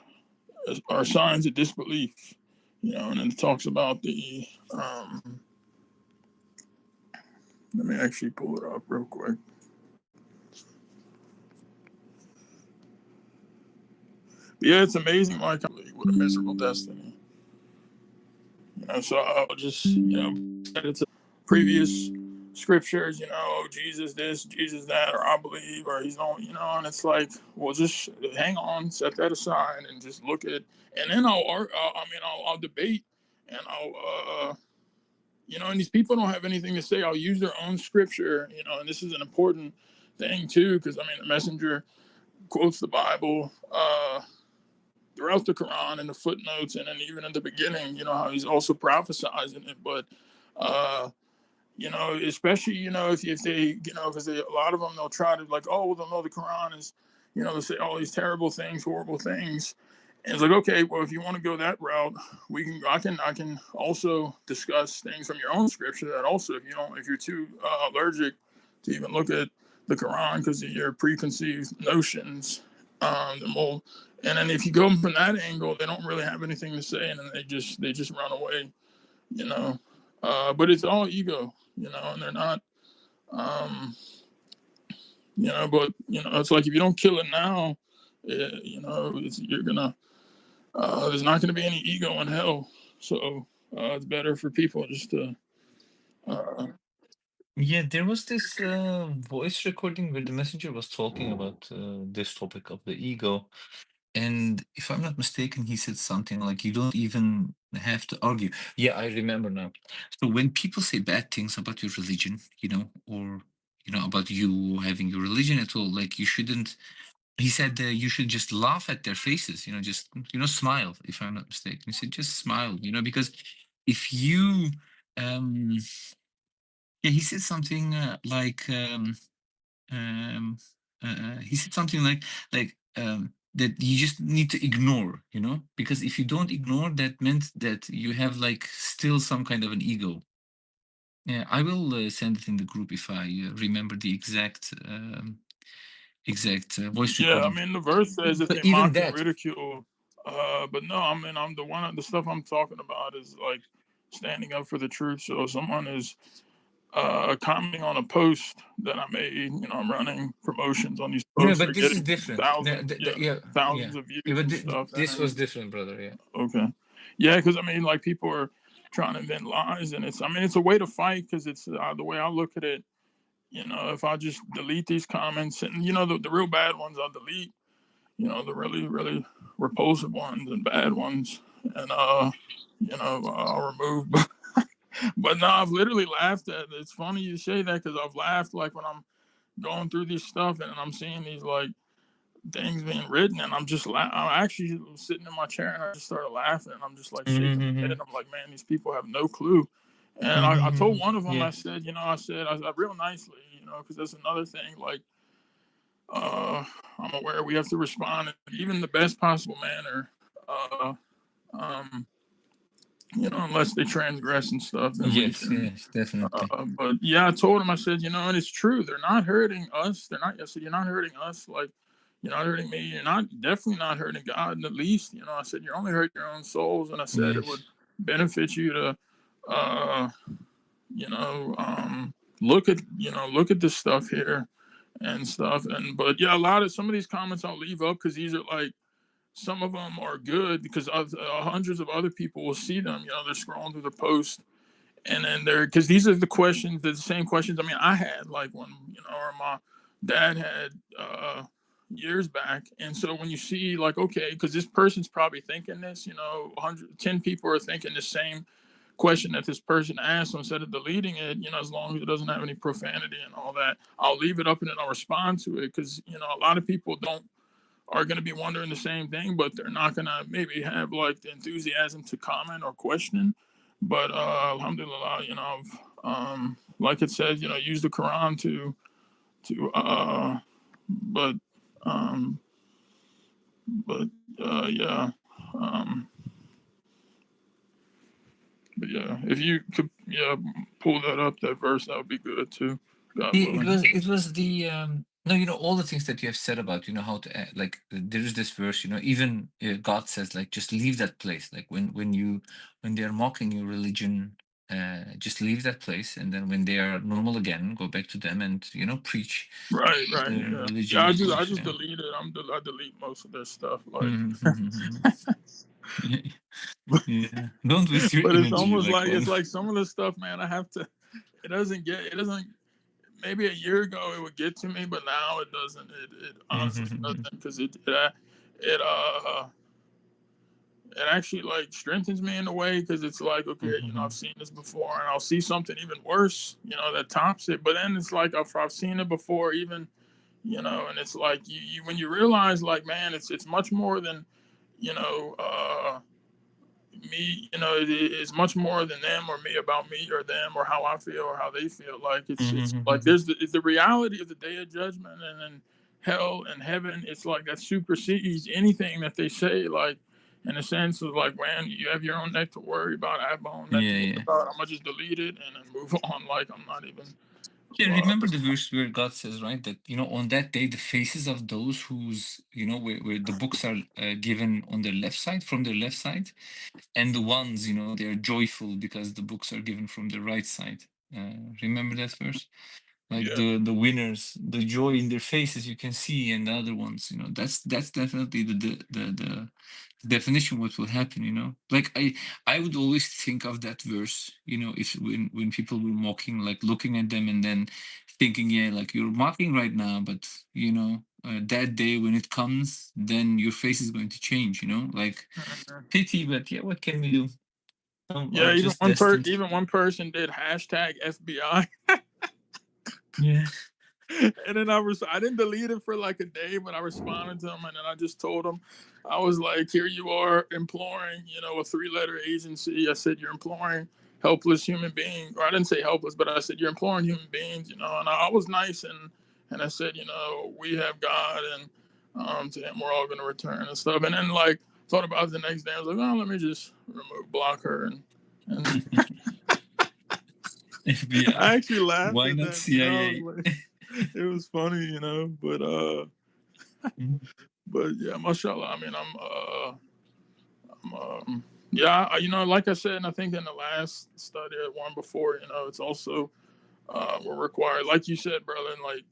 are signs of disbelief, and then it talks about the let me actually pull it up real quick. But yeah, it's amazing, like, what a miserable destiny. So I'll just it's previous scriptures, Jesus this, Jesus that, or I believe, or he's on, and it's like, well, just hang on, set that aside, and just look at, and then I'll debate, and and these people don't have anything to say. I'll use their own scripture, and this is an important thing too, because the messenger quotes the Bible throughout the Quran in the footnotes, and then even in the beginning, how he's also prophesizing it, but especially, if they, because a lot of them, they'll try to like, oh, well, they'll know the Quran is, they'll say all these terrible things, horrible things. And it's like, okay, well, if you want to go that route, I can also discuss things from your own scripture that also, if you're too allergic to even look at the Quran because of your preconceived notions, and then if you go from that angle, they don't really have anything to say, and then they just run away, but it's all ego, and they're not, but it's like if you don't kill it now, you're gonna, there's not gonna be any ego in hell. So it's better for people just to.
Yeah, there was this voice recording where the messenger was talking about this topic of the ego. And if I'm not mistaken, he said something like, you don't even have to argue. Yeah, I remember now. So when people say bad things about your religion, or, about you having your religion at all, like you shouldn't, he said you should just laugh at their faces, just, smile, if I'm not mistaken. He said, just smile, because if you, um, yeah, he said something um, he said something like that you just need to ignore, because if you don't ignore, that meant that you have like still some kind of an ego. Yeah, I will send it in the group if I remember the exact voice
Yeah,
recording.
the verse says if
But
they
even
mock and
that,
ridicule, but no, I'm the stuff I'm talking about is like standing up for the truth. So if someone is commenting on a post that I made. I'm running promotions on these
yeah,
posts. They're
but this is
getting
different.
thousands,
Yeah, yeah,
thousands of
yeah,
views
but
and stuff.
this was
And
different, brother. Yeah.
okay, yeah, because like people are trying to invent lies. And it's a way to fight, because it's the way I look at it. If I just delete these comments, and the real bad ones I'll delete, the really, really repulsive ones and bad ones, and I'll remove. But no, I've literally laughed at it. It's funny you say that, because I've laughed, like, when I'm going through these stuff and I'm seeing these, like, things being written, and I'm actually sitting in my chair, and I just started laughing, and I'm just like shaking my head, and I'm like, man, these people have no clue. And I told one of them,
Yeah.
I said, I real nicely, because that's another thing, like, I'm aware we have to respond in even the best possible manner. Uh, um, unless they transgress and stuff, then we
Yes,
can.
yes, definitely.
But yeah, I told him, I said, and it's true. They're not hurting us. I said, you're not hurting us. Like, you're not hurting me. You're definitely not hurting God in the least. I said, you're only hurting your own souls. And I said, it would
Yes.
benefit you to, uh, you know, um, look at this stuff here and stuff. But yeah, some of these comments I'll leave up, because these are like, some of them are good, because hundreds of other people will see them. They're scrolling through the post, and then because these are the same questions. I mean, I had, like, when or my dad had years back. And so when you see, like, okay, because this person's probably thinking this, 110 people are thinking the same question that this person asked. So instead of deleting it, as long as it doesn't have any profanity and all that, I'll leave it up, and then I'll respond to it, because a lot of people are going to be wondering the same thing, but they're not going to maybe have, like, the enthusiasm to comment or question. But alhamdulillah, like it says, use the Quran to but um but yeah. um but yeah, if you could, yeah, pull that up, that verse, that would be good too, God
Yeah,
willing.
it was the no, all the things that you have said about how to like there is this verse, even God says, like, just leave that place, like when they are mocking your religion, just leave that place, and then when they are normal again, go back to them and preach
Right,
the
yeah.
religion,
Yeah,
of
I
course.
just
Yeah.
delete it. I delete most of their stuff, like.
Yeah, don't waste your
But it's
energy,
almost
like,
like,
man.
some of the stuff, man, I have to. It doesn't. Maybe a year ago it would get to me, but now it doesn't. It honestly doesn't, because it it actually, like, strengthens me in a way, because it's like, okay, I've seen this before, and I'll see something even worse, that tops it. But then it's like, I've seen it before, even, and it's like, you when you realize, like, man, it's much more than, you know. Me, it's much more than them or me, about me or them or how I feel or how they feel. Like, it's like, there's the reality of the day of judgment, and then hell and heaven. It's like that supersedes anything that they say. Like, in a sense of, like, man, you have your own neck to worry about. I have my own neck to
Yeah,
worry
yeah.
about. I'm gonna just delete it and then move on. Like, I'm not even.
Yeah, remember the verse where God says, right, that on that day the faces of those whose where the books are given on their left side, from their left side, and the ones they are joyful because the books are given from the right side. Remember that verse? Like,
Yeah.
the winners, the joy in their faces you can see, and the other ones, that's definitely the definition what will happen. Like, I would always think of that verse, if when people were mocking, like, looking at them and then thinking, yeah, like, you're mocking right now, but that day when it comes, then your face is going to change. Like, pity, but yeah, what can we do? Some are
Yeah,
just destined.
even one person did hashtag FBI.
Yeah.
And then I didn't delete it for like a day, but I responded to him, and then I just told him, I was like, here you are imploring, a 3-letter agency. I said, you're imploring helpless human beings, or I didn't say helpless, but I said, you're imploring human beings, and I was nice, and I said, we have God, and to him we're all gonna return and stuff. And then, like, thought about it the next day. I was like, oh, let me just block her, and
FBI.
I actually laughed
Why
at
not
that, I
CIA?
was like, it was funny, but
Mhm.
but yeah, mashallah. I mean, yeah, like I said, and I think in the last study, one before, it's also we're required, like you said, brother, and like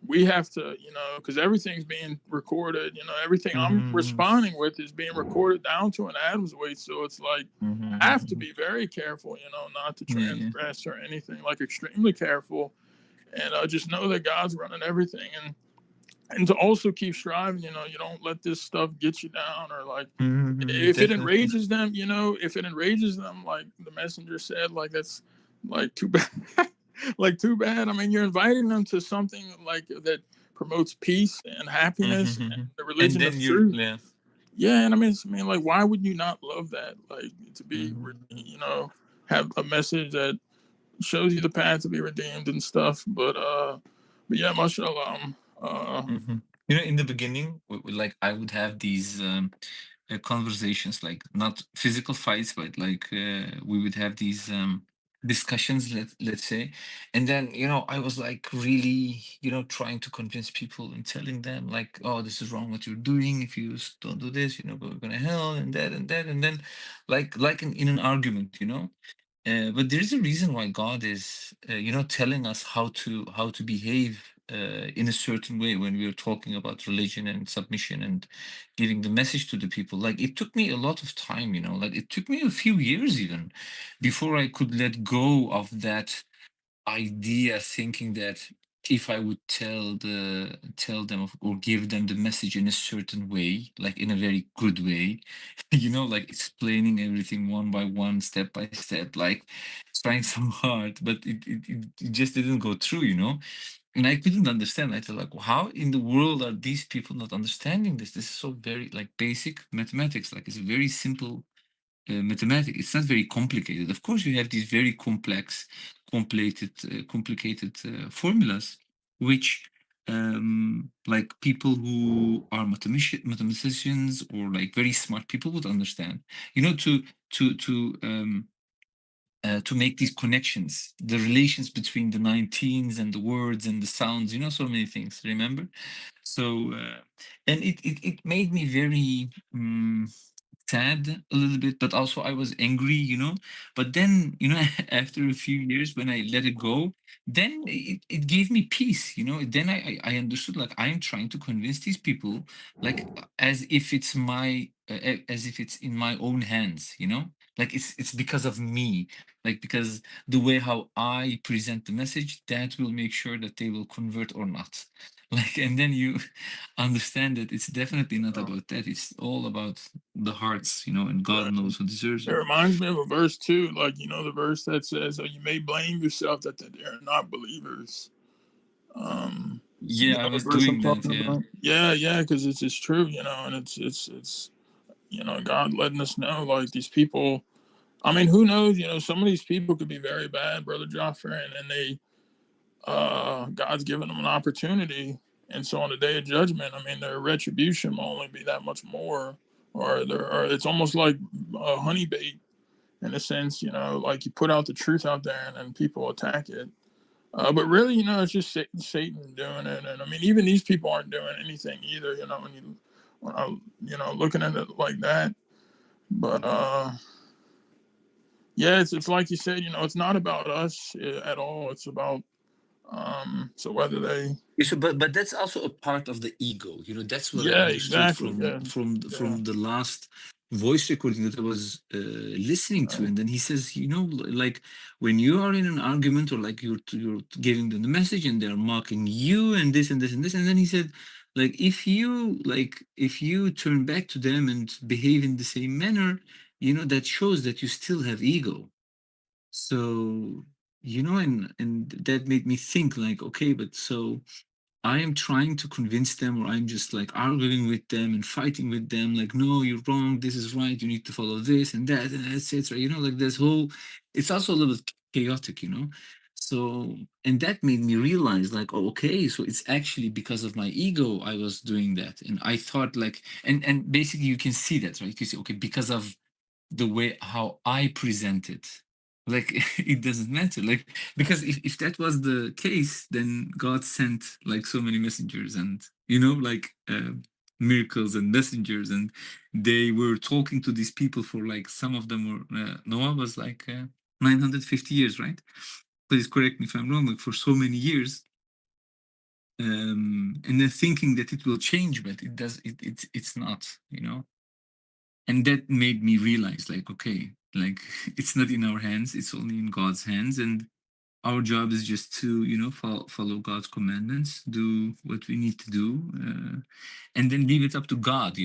we have to, because everything's being recorded. Everything I'm responding with is being recorded down to an atom's weight. So it's like I have to be very careful, not to transgress or anything, like extremely careful, and just know that God's running everything, and to also keep striving. You don't let this stuff get you down, or like if it enrages them, like the messenger said, like that's like too bad. Like too bad. I mean, you're inviting them to something like that promotes peace and happiness and the
And
religion
then
of
you,
truth.
yeah.
Yeah, and like, why would you not love that? Like to be, have a message that shows you the path to be redeemed and stuff. But yeah, mashallah.
In the beginning, like I would have these conversations, like not physical fights, but like we would have these discussions, let's say. And then, I was like really, trying to convince people and telling them like, oh, this is wrong what you're doing. If you don't do this, we're gonna hell and that and that. And then like in an argument, but there is a reason why God is, telling us how to behave in a certain way when we are talking about religion and submission and giving the message to the people. Like it took me a lot of time, like it took me a few years even before I could let go of that idea, thinking that if I would tell them or give them the message in a certain way, like in a very good way, like explaining everything one by one, step by step, like trying so hard, but it just didn't go through, and I couldn't understand. I thought, like, how in the world are these people not understanding this? This is so very like basic mathematics. Like it's very simple mathematics. It's not very complicated. Of course, you have these very complex, complicated formulas, which like people who are mathematicians or like very smart people would understand. To to make these connections, the relations between the 19s and the words and the sounds, so many things, remember? So, and it made me very sad a little bit, but also I was angry, But then, after a few years when I let it go, then it gave me peace, Then I understood like I am trying to convince these people, like as if it's as if it's in my own hands, Like it's because of me, like because the way how I present the message, that will make sure that they will convert or not. Like, and then you understand that it's definitely not about that. It's all about the hearts, and God
Right.
knows who deserves
It
it.
reminds me of a verse too, like the verse that says, "You may blame yourself that they're not believers."
Yeah, I
The
was
verse I'm
doing that.
talking
Yeah.
about. Yeah, because it's true, and it's God letting us know, like these people. I mean, who knows? Some of these people could be very bad, brother Joffrey, and they, God's given them an opportunity, and so on the day of judgment, I mean, their retribution will only be that much more, or it's almost like a honey bait in a sense, like you put out the truth out there and then people attack it. But really, it's just Satan doing it, and I mean, even these people aren't doing anything either, when I, looking at it like that. But yeah, it's like you said, it's not about us at all. It's about so whether they,
Yeah, so, but that's also a part of the ego. That's what I
yeah,
understood
exactly,
from
yeah, yeah,
from the last voice recording that I was listening to.
right,
And then he says, like when you are in an argument or like you're giving them the message and they're mocking you and this and this and this, and then he said, like if you turn back to them and behave in the same manner, that shows that you still have ego. So, and that made me think like, okay, but so I am trying to convince them, or I'm just like arguing with them and fighting with them, like, no, you're wrong, this is right, you need to follow this and that, and etc. Like this whole, it's also a little bit chaotic, So, and that made me realize, like, oh, okay, so it's actually because of my ego I was doing that. And I thought like, and basically you can see that, right? You see, okay, because of the way how I present it. Like it doesn't matter. Like because if that was the case, then God sent like so many messengers and like miracles and messengers, and they were talking to these people for like some of them were Noah was like 950 years, right? Please correct me if I'm wrong. Like for so many years,
and then thinking that it will change, but it's not, and that made me realize, like, okay, like it's not in our hands, it's only in God's hands, and our job is just to follow God's commandments, do what we need to do, and then leave it up to God,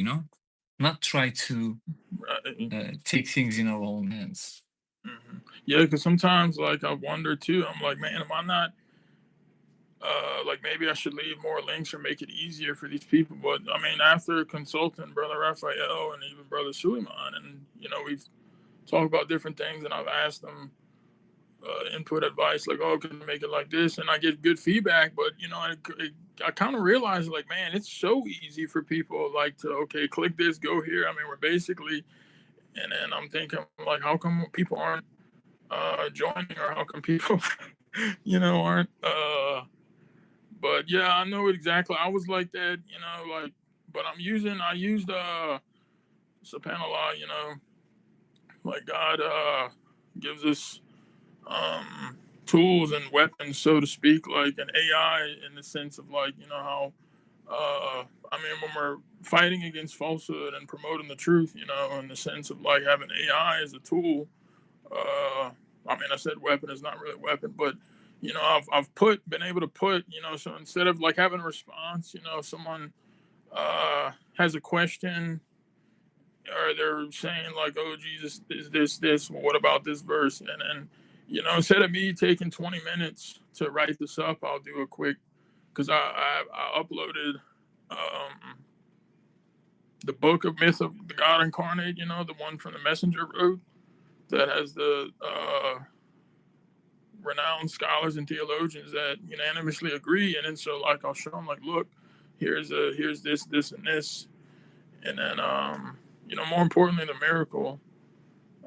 not try to
Right.
take things in our own hands.
Hmm. Yeah, because sometimes, like, I wonder too. I'm like, man, am I not? Like, maybe I should leave more links or make it easier for these people. But I mean, after consulting Brother Rafael and even Brother Suleiman, and we've talked about different things, and I've asked them input advice, like, oh, can you make it like this? And I get good feedback. But I kind of realize, like, man, it's so easy for people, like, to, okay, click this, go here. I mean, we're basically, and then I'm thinking, like, how come people aren't joining, or how come people, aren't. But yeah, I know exactly. I was like that, like, but I used subhanAllah, like God gives us tools and weapons, so to speak, like an AI, in the sense of, like, how I mean, when we're fighting against falsehood and promoting the truth, in the sense of, like, having AI as a tool. I mean, I said weapon is not really a weapon, but I've been able to put, so instead of, like, having a response, someone has a question, or they're saying, like, oh, Jesus is this, well, what about this verse? And then, instead of me taking 20 minutes to write this up, I'll do a quick, because I uploaded the book of Myth of the God Incarnate, the one from the Messenger wrote, that has the renowned scholars and theologians that unanimously agree. And then, so, like, I'll show them, like, look, here's this and this, and then more importantly, the miracle.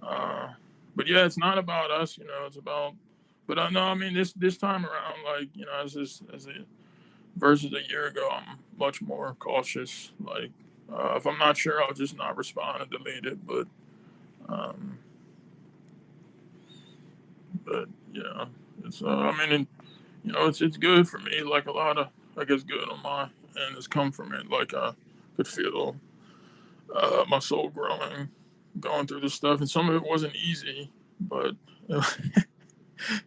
But yeah, it's not about us, it's about. But I know, I mean, this time around, like, as a versus a year ago, I'm much more cautious. Like, if I'm not sure, I'll just not respond and delete it. Um, but yeah, it's I mean, it's good for me. Like, a lot of, I guess, good on my end has come from it. Like, I could feel my soul growing, going through this stuff, and some of it wasn't easy, but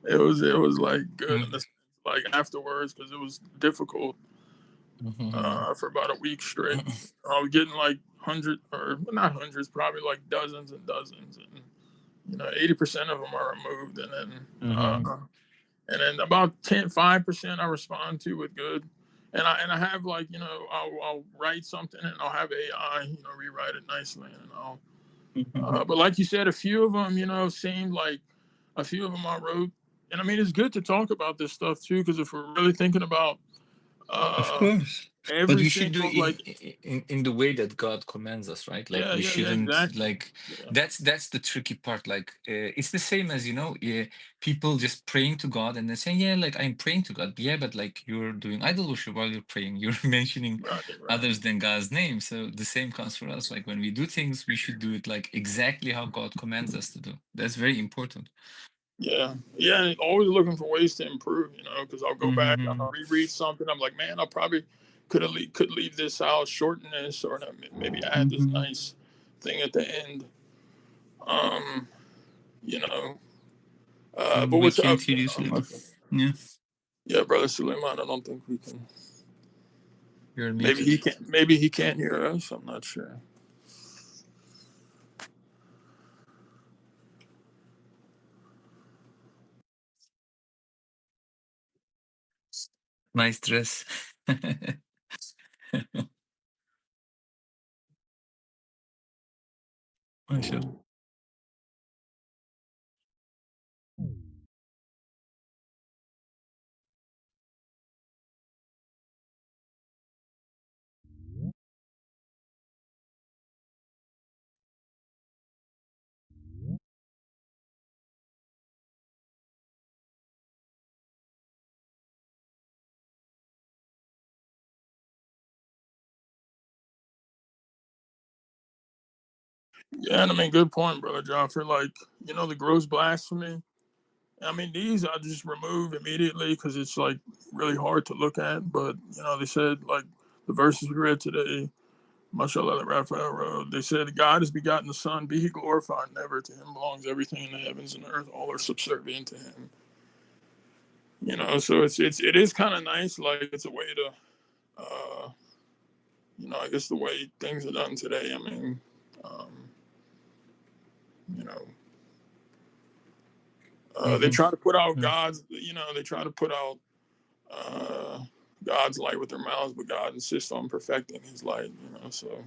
it was like good in this, like, afterwards, because it was difficult for about a week straight. I was getting, like, hundreds, or not hundreds, probably like dozens and dozens, and 80% of them are removed, and then about 5% I respond to with good. And I have, like, I'll write something, and I'll have AI rewrite it nicely, and I'll but like you said, a few of them seemed like, a few of them I wrote. And I mean, it's good to talk about this stuff too, because if we're really thinking about
Of
uh
course. But
every
we should do
single,
it
like,
in the way that God commands us, right? Like,
yeah,
we
yeah, yeah,
shouldn't,
exactly,
like,
yeah,
that's the tricky part. Like, it's the same as, people just praying to God and then saying, yeah, like, I'm praying to God. Yeah, but, like, you're doing idol worship while you're praying. You're mentioning
right.
others than God's name. So the same comes for us. Like, when we do things, we should do it, like, exactly how God commands us to do. That's very important.
Yeah, yeah, and always looking for ways to improve, because I'll go back, I'll reread something, I'm like, man, I probably could leave this out, shorten this, or maybe add this nice thing at the end. Um, you know, but
We
what's up?
can't hear you, Suleiman.
Okay.
Yeah,
Yeah, brother Suleiman, I don't think we can.
you're
Maybe
muted.
he can't. Maybe he can't hear us. I'm not sure.
Nice dress. Mashallah.
Yeah, and I mean, good point, brother John. For, like, the gross blasphemy, I mean, these I just remove immediately because it's like really hard to look at. But they said like the verses we read today, mashallah, that Rafael wrote. They said, "God has begotten the Son; be He glorified, never. To Him belongs everything in the heavens and earth; all are subservient to Him." So it is kind of nice. Like it's a way to, I guess the way things are done today. I mean, you know, they try to put out God's. They try to put out God's light with their mouths, but God insists on perfecting His light. So.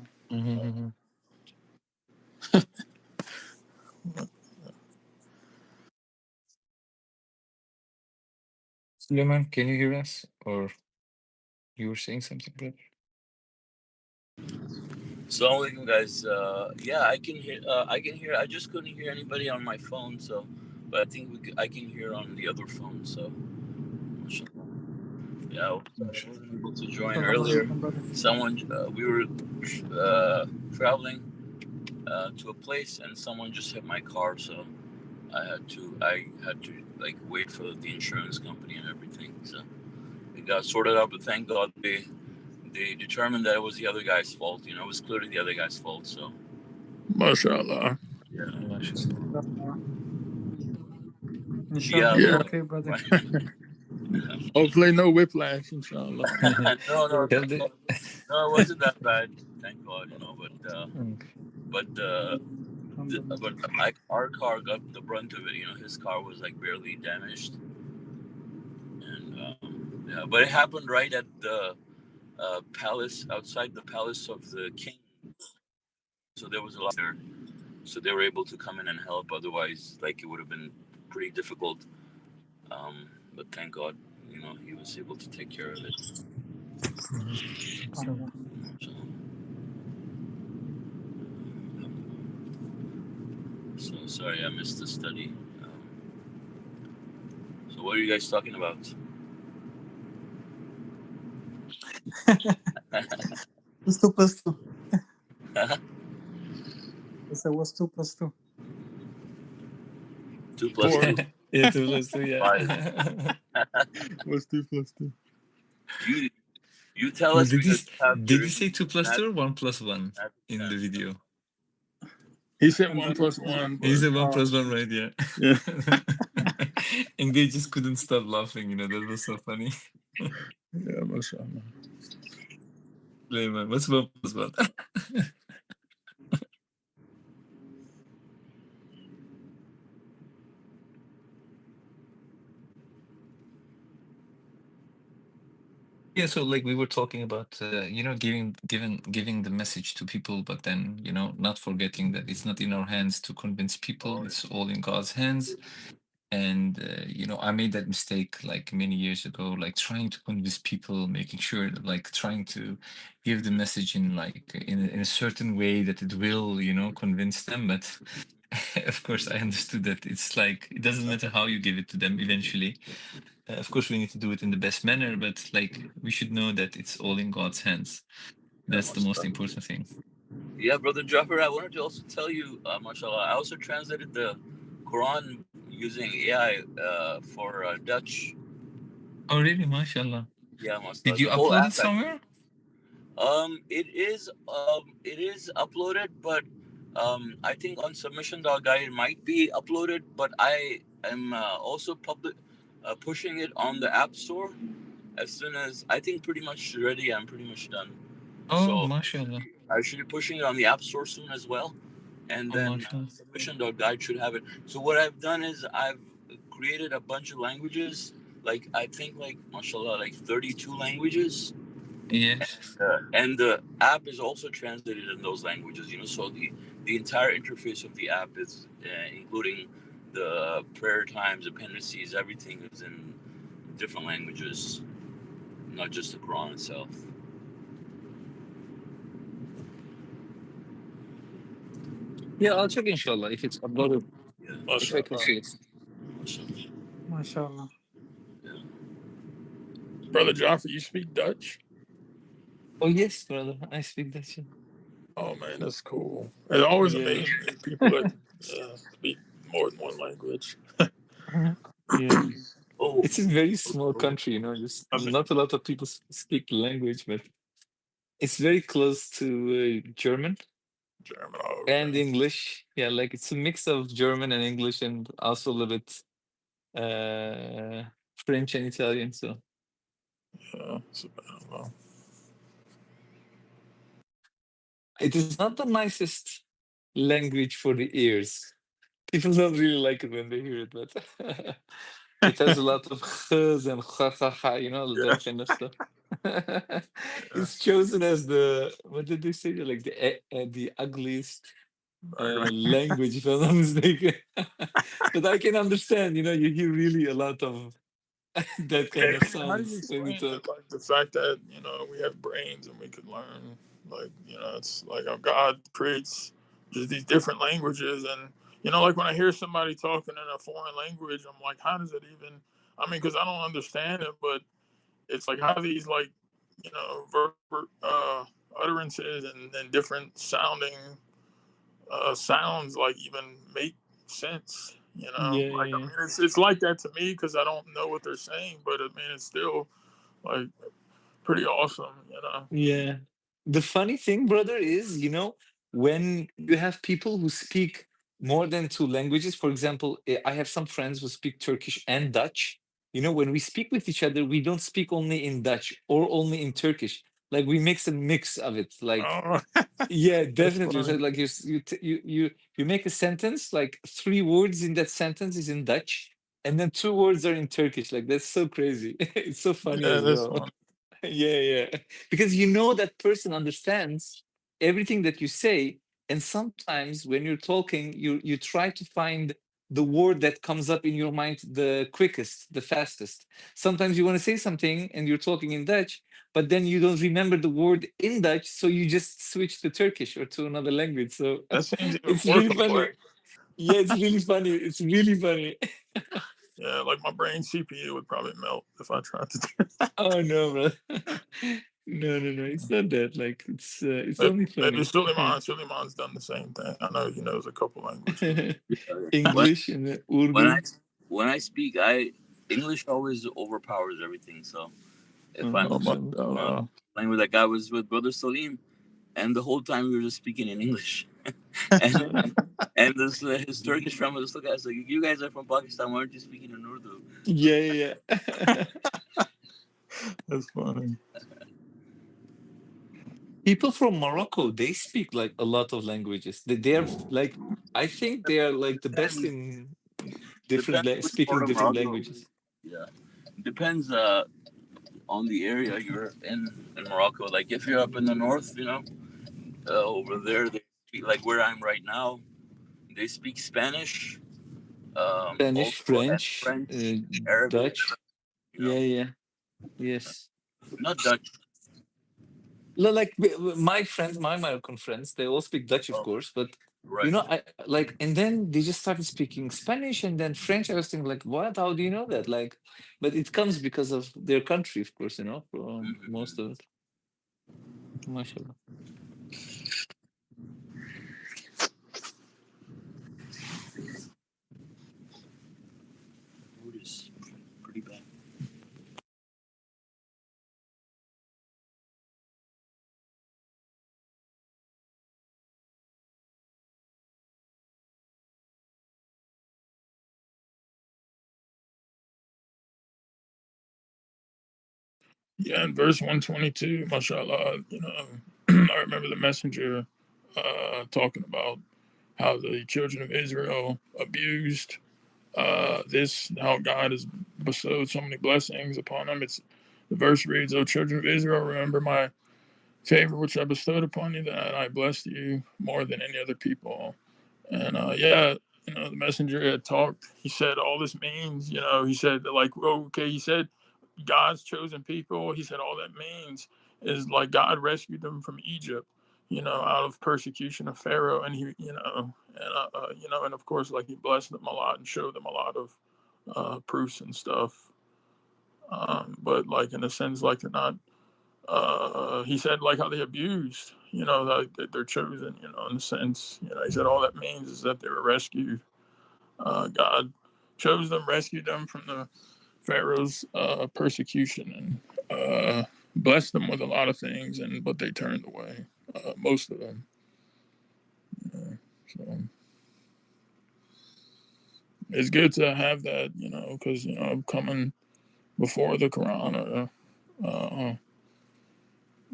Suleiman, can you hear us? Or you were saying something, brother?
Assalamu alaikum, guys. Yeah, I can hear. I can hear. I just couldn't hear anybody on my phone, but I think I can hear on the other phone. So, yeah, I wasn't able to join earlier. Someone, we were traveling to a place, and someone just hit my car, so I had to like wait for the insurance company and everything. So it got sorted out, but thank God they determined that it was the other guy's fault. It was clearly the other guy's fault. So,
mashallah.
yeah.
Inshallah.
Yeah.
Okay, brother.
Hopefully, no whiplash, inshallah.
No, it wasn't that bad. Thank God, but our car got the brunt of it. His car was like barely damaged, and yeah. But it happened right at the palace, outside the palace of the king. So there was a lot there. So they were able to come in and help. Otherwise, like it would have been pretty difficult. But thank God, he was able to take care of it. So sorry, I missed the study. So what are you guys talking about?
What's 2 plus 2? I said, what's 2 plus 2?
2 plus 2.
Yeah, 2 plus 2, yeah.
What's 2 plus 2?
You tell us.
Did you say 2 plus 2 or 1 plus 1 in the video?
He said 1 plus 1.
He said 1 plus 1, right? Yeah.
Yeah.
And they just couldn't stop laughing. That was so funny.
Yeah, mashallah.
Suleiman, what's 1 plus 1? Yeah, so like we were talking about, giving the message to people, but then, not forgetting that it's not in our hands to convince people. It's all in God's hands. And, I made that mistake like many years ago, like trying to convince people, making sure that like trying to give the message in like in a certain way that it will, convince them. But of course, I understood that it's like it doesn't matter how you give it to them eventually. Of course, we need to do it in the best manner, but like we should know that it's all in God's hands. That's the most important thing.
Yeah, Brother Jafar, I wanted to also tell you, mashallah, I also translated the Quran using AI for Dutch.
Oh, really? MashaAllah.
Yeah, mashallah.
Did you upload it somewhere?
It is uploaded, but I think on submission.guide it might be uploaded, but I am also pushing it on the App Store as soon as I think pretty much ready. I'm pretty much done.
Oh,
so
MashaAllah.
I should be pushing it on the App Store soon as well, and then submission.guide should have it. So what I've done is I've created a bunch of languages, like I think like mashallah, like 32 languages.
Yes.
And the app is also translated in those languages, so the entire interface of the app is including the prayer times, appendices, everything is in different languages, not just the Quran itself.
Yeah, I'll check inshallah if it's uploaded.
Yeah.
If I can see it.
MashaAllah.
Yeah.
Brother Jaffa, you speak Dutch?
Oh yes, brother, I speak Dutch.
Oh man, that's cool. It always amazes me people that speak more than one language.
Yeah.
Oh,
It's a very small country, you know, just
I mean,
not a lot of people speak the language, but it's very close to German
German. Oh,
and
okay.
English. Yeah, like it's a mix of German and English and also a little bit French and Italian. So
Yeah. So, I don't know.
it is not the nicest language for the ears. People don't really like it when they hear it, but it has a lot of khs and ha ha ha, you know,
Yeah.
that kind of stuff.
Yeah.
It's chosen as the what did they say? Like the ugliest
Right.
language, if I'm not mistaken. But I can understand, you know, you hear really a lot of that kind of
How do you
sounds when you
explain
talk.
that? Like the fact that we have brains and we could learn. Like it's like how God creates just these different languages, and like when I hear somebody talking in a foreign language, I'm like, how does it even? I mean, because I don't understand it, but it's like how these like utterances and different sounding sounds like even make sense.
Yeah,
Like I
yeah,
mean, it's like that to me because I don't know what they're saying, but I mean, it's still like pretty awesome.
yeah. The funny thing, brother, is, you know, when you have people who speak more than two languages, for example, I have some friends who speak Turkish and Dutch. You know, when we speak with each other, we don't speak only in Dutch or only in Turkish. Like we mix a mix of it. Like,
Oh,
yeah,
that's
definitely. So
funny.
like you make a sentence, like three words in that sentence is in Dutch, and then two words are in Turkish. Like that's so crazy. It's so funny
Yeah,
as
that's
well.
funny.
Yeah, yeah. Because you know that person understands everything that you say, and sometimes when you're talking, you try to find the word that comes up in your mind the quickest, the fastest. Sometimes you want to say something and you're talking in Dutch, but then you don't remember the word in Dutch, so you just switch to Turkish or to another language. So
That seems even
it's
more
really funny.
complex.
Yeah, it's really funny. It's really funny.
Yeah, like my brain CPU would probably melt if I tried to do that.
Oh no, bro. No, no, no. It's not that. Like it's
Maybe,
only
maybe
funny.
Suleiman's done the same thing. I know he knows a couple languages.
when
English and
when I
Urdu.
when I speak, I English always overpowers everything. So if I'm
Oh,
Mashallah.
uh,
mashallah.
playing with that guy was with brother Salim, and the whole time we were just speaking in English, and and this his Turkish friend was just looking at us like, "You guys are from Pakistan. Why aren't you speaking in Urdu?"
Yeah, yeah, yeah.
That's funny.
People from Morocco, they speak like a lot of languages. They're like, I think they are like the best
Depends
in
depends which
speaking
part of
different
Morocco.
languages.
Yeah, depends on the area you're in Morocco. Like if you're up in the north, over there they speak like where I'm right now. They speak Spanish,
Spanish,
also and
French,
French, Arabic.
Dutch.
You know,
Yeah, yeah, yes.
not Dutch.
Like my friends, my Moroccan friends, they all speak Dutch, of
Oh,
course, but you
right.
know, I like, and then they just started speaking Spanish and then French. I was thinking, like, what? How do you know that? Like, but it comes because of their country, of course, you know, from most
Mm-hmm.
of it. Mashallah.
Food is pretty bad.
Yeah, in verse 122, mashallah, I remember the messenger talking about how the children of Israel abused this, how God has bestowed so many blessings upon them. The verse reads, "O children of Israel, remember my favor which I bestowed upon you, that I blessed you more than any other people." And yeah, the messenger had talked. He said all this means, he said like, okay, he said God's chosen people. He said all that means is like God rescued them from Egypt, out of persecution of Pharaoh, and and of course, like he blessed them a lot and showed them a lot of proofs and stuff. But like in a sense, like they're not. He said like how they abused, that they're chosen, in a sense. He said all that means is that they were rescued. God chose them, rescued them from the Pharaoh's persecution, and blessed them with a lot of things, but they turned away, most of them. So it's good to have that, because coming before the Quran, or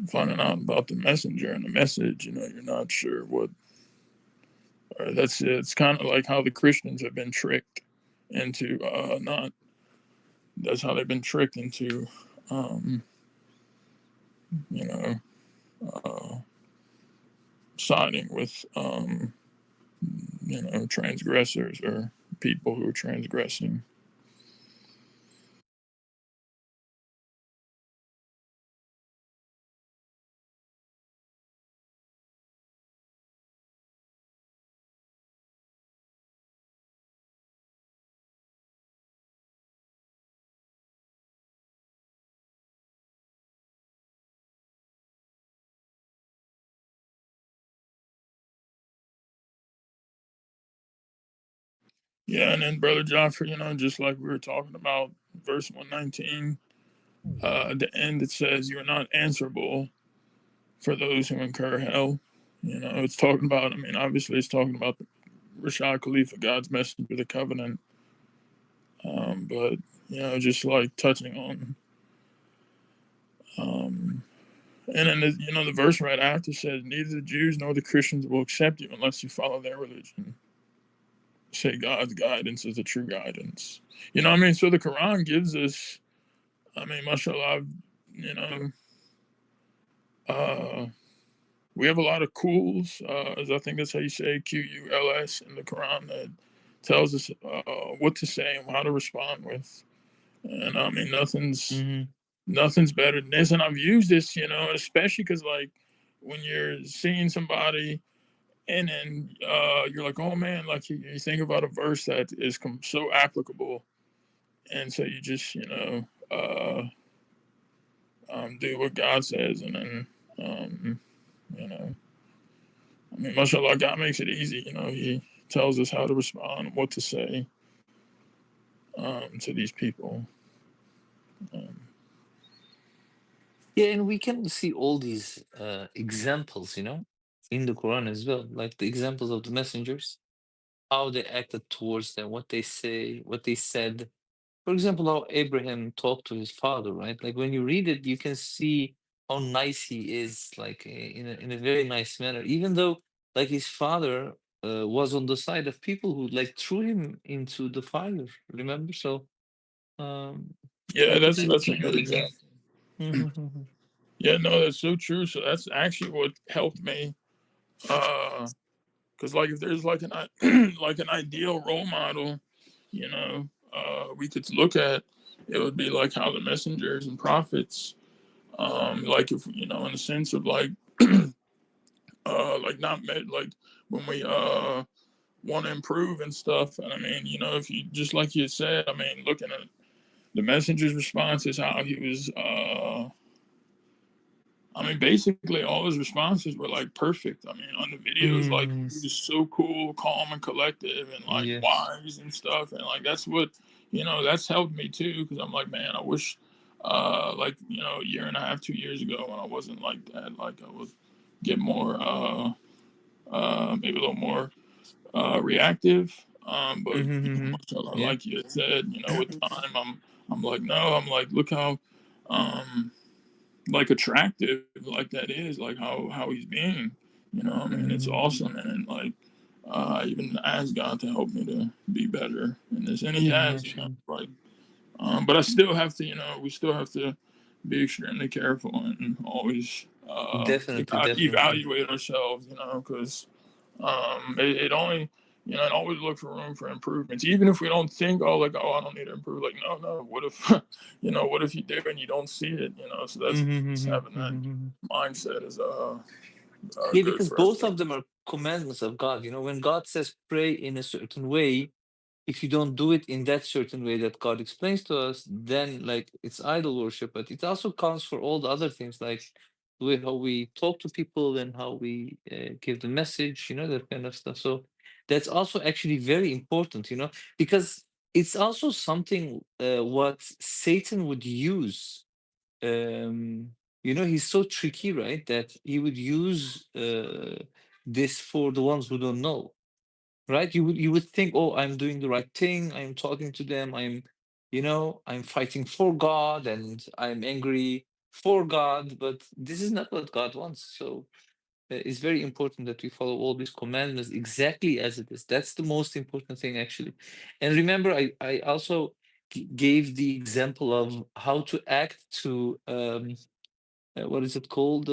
finding out about the messenger and the message, you're not sure what. Or that's it's kind of like how the Christians have been tricked into not. That's how they've been tricked into, you know, uh, siding with, transgressors or people who are transgressing. Yeah, and then Brother Joffrey, just like we were talking about, verse 119, at the end it says, "You are not answerable for those who incur hell." It's talking about, obviously it's talking about the Rashad Khalifa, God's messenger of the covenant. But, just like touching on, and then, the verse right after says, "Neither the Jews nor the Christians will accept you unless you follow their religion." Say God's guidance is the true guidance. So the Quran gives us, mashallah, you know, uh, we have a lot of quls, as I think that's how you say QULS in the Quran, that tells us what to say and how to respond with. And nothing's better than this. And I've used this, especially because, like, when you're seeing somebody and then you're like, oh man, like you think about a verse that is so applicable. And so you just, do what God says. And then, you know, mashallah, God makes it easy. He tells us how to respond, what to say to these people.
Yeah, and we can see all these examples, in the Quran as well, like the examples of the messengers, how they acted towards them, what they say, what they said. For example, how Abraham talked to his father, right? Like when you read it, you can see how nice he is, like in a very nice manner, even though like his father was on the side of people who like threw him into the fire. Remember? So
Yeah,
we could
that's
just
a
keep
good
going.
example.
Mhm.
Yeah, no, that's so true. So that's actually what helped me. Because like if there's like an like an ideal role model, we could look at, it would be like how the messengers and prophets, like if in the sense of like not met like when we want to improve and stuff. And if you just like you said, looking at the messenger's responses, how he was basically all his responses were like perfect. On the videos, like he was so cool, calm, and collective, and like
Yes.
wise and stuff. And like that's what that's helped me too. Because I'm like, man, I wish, like a year and a half, 2 years ago, when I wasn't like that, like I would get more, maybe a little more reactive. But
Mhm. Yeah.
like you had said, with time, I'm like, no, I'm like, look how. Like attractive like that is, like how he's being, it's awesome. And like I even asked God to help me to be better in this, and he has,
Mashallah.
like but I still have to, we still have to be extremely careful and always
Definitely, definitely.
evaluate ourselves, because it only, and always look for room for improvements, even if we don't think, oh, like, oh, I don't need to improve. Like, no, what if, what if you do and you don't see it, so that's having that
Mhm.
mindset is
Yeah,
good
because
for us.
both of them are commandments of God. When God says pray in a certain way, if you don't do it in that certain way that God explains to us, then like it's idol worship. But it also counts for all the other things, like the way how we talk to people and how we give the message, that kind of stuff. So that's also actually very important, because it's also something what Satan would use. He's so tricky, right? That he would use this for the ones who don't know, right? You would think, oh, I'm doing the right thing. I'm talking to them. I'm fighting for God, and I'm angry for God. But this is not what God wants. So it's very important that we follow all these commandments exactly as it is. That's the most important thing, actually. And remember, I also gave the example of how to act to what is it called?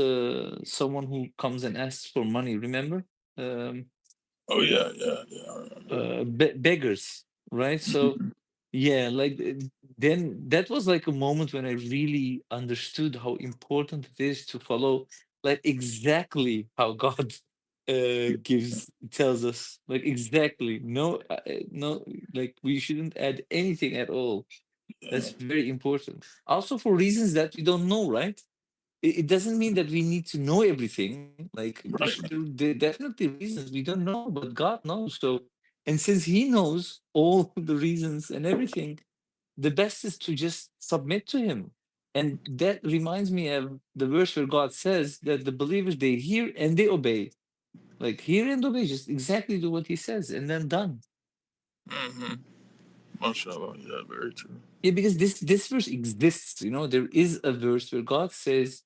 Someone who comes and asks for money. Remember? Um,
Oh yeah. I remember.
Beggars, right? So yeah, like then that was like a moment when I really understood how important it is to follow like exactly how God gives tells us, like exactly. No, like we shouldn't add anything at all.
Yeah,
That's very important. Also for reasons that we don't know, right? It doesn't mean that we need to know everything. Like
right.
there are definitely reasons we don't know, but God knows. So, and since He knows all the reasons and everything, the best is to just submit to Him. And that reminds me of the verse where God says that the believers they hear and they obey. Like hear and obey, just exactly do what He says, and then done.
Mm-hmm. Mashallah. Yeah, very true.
Yeah, because this verse exists. There is a verse where God says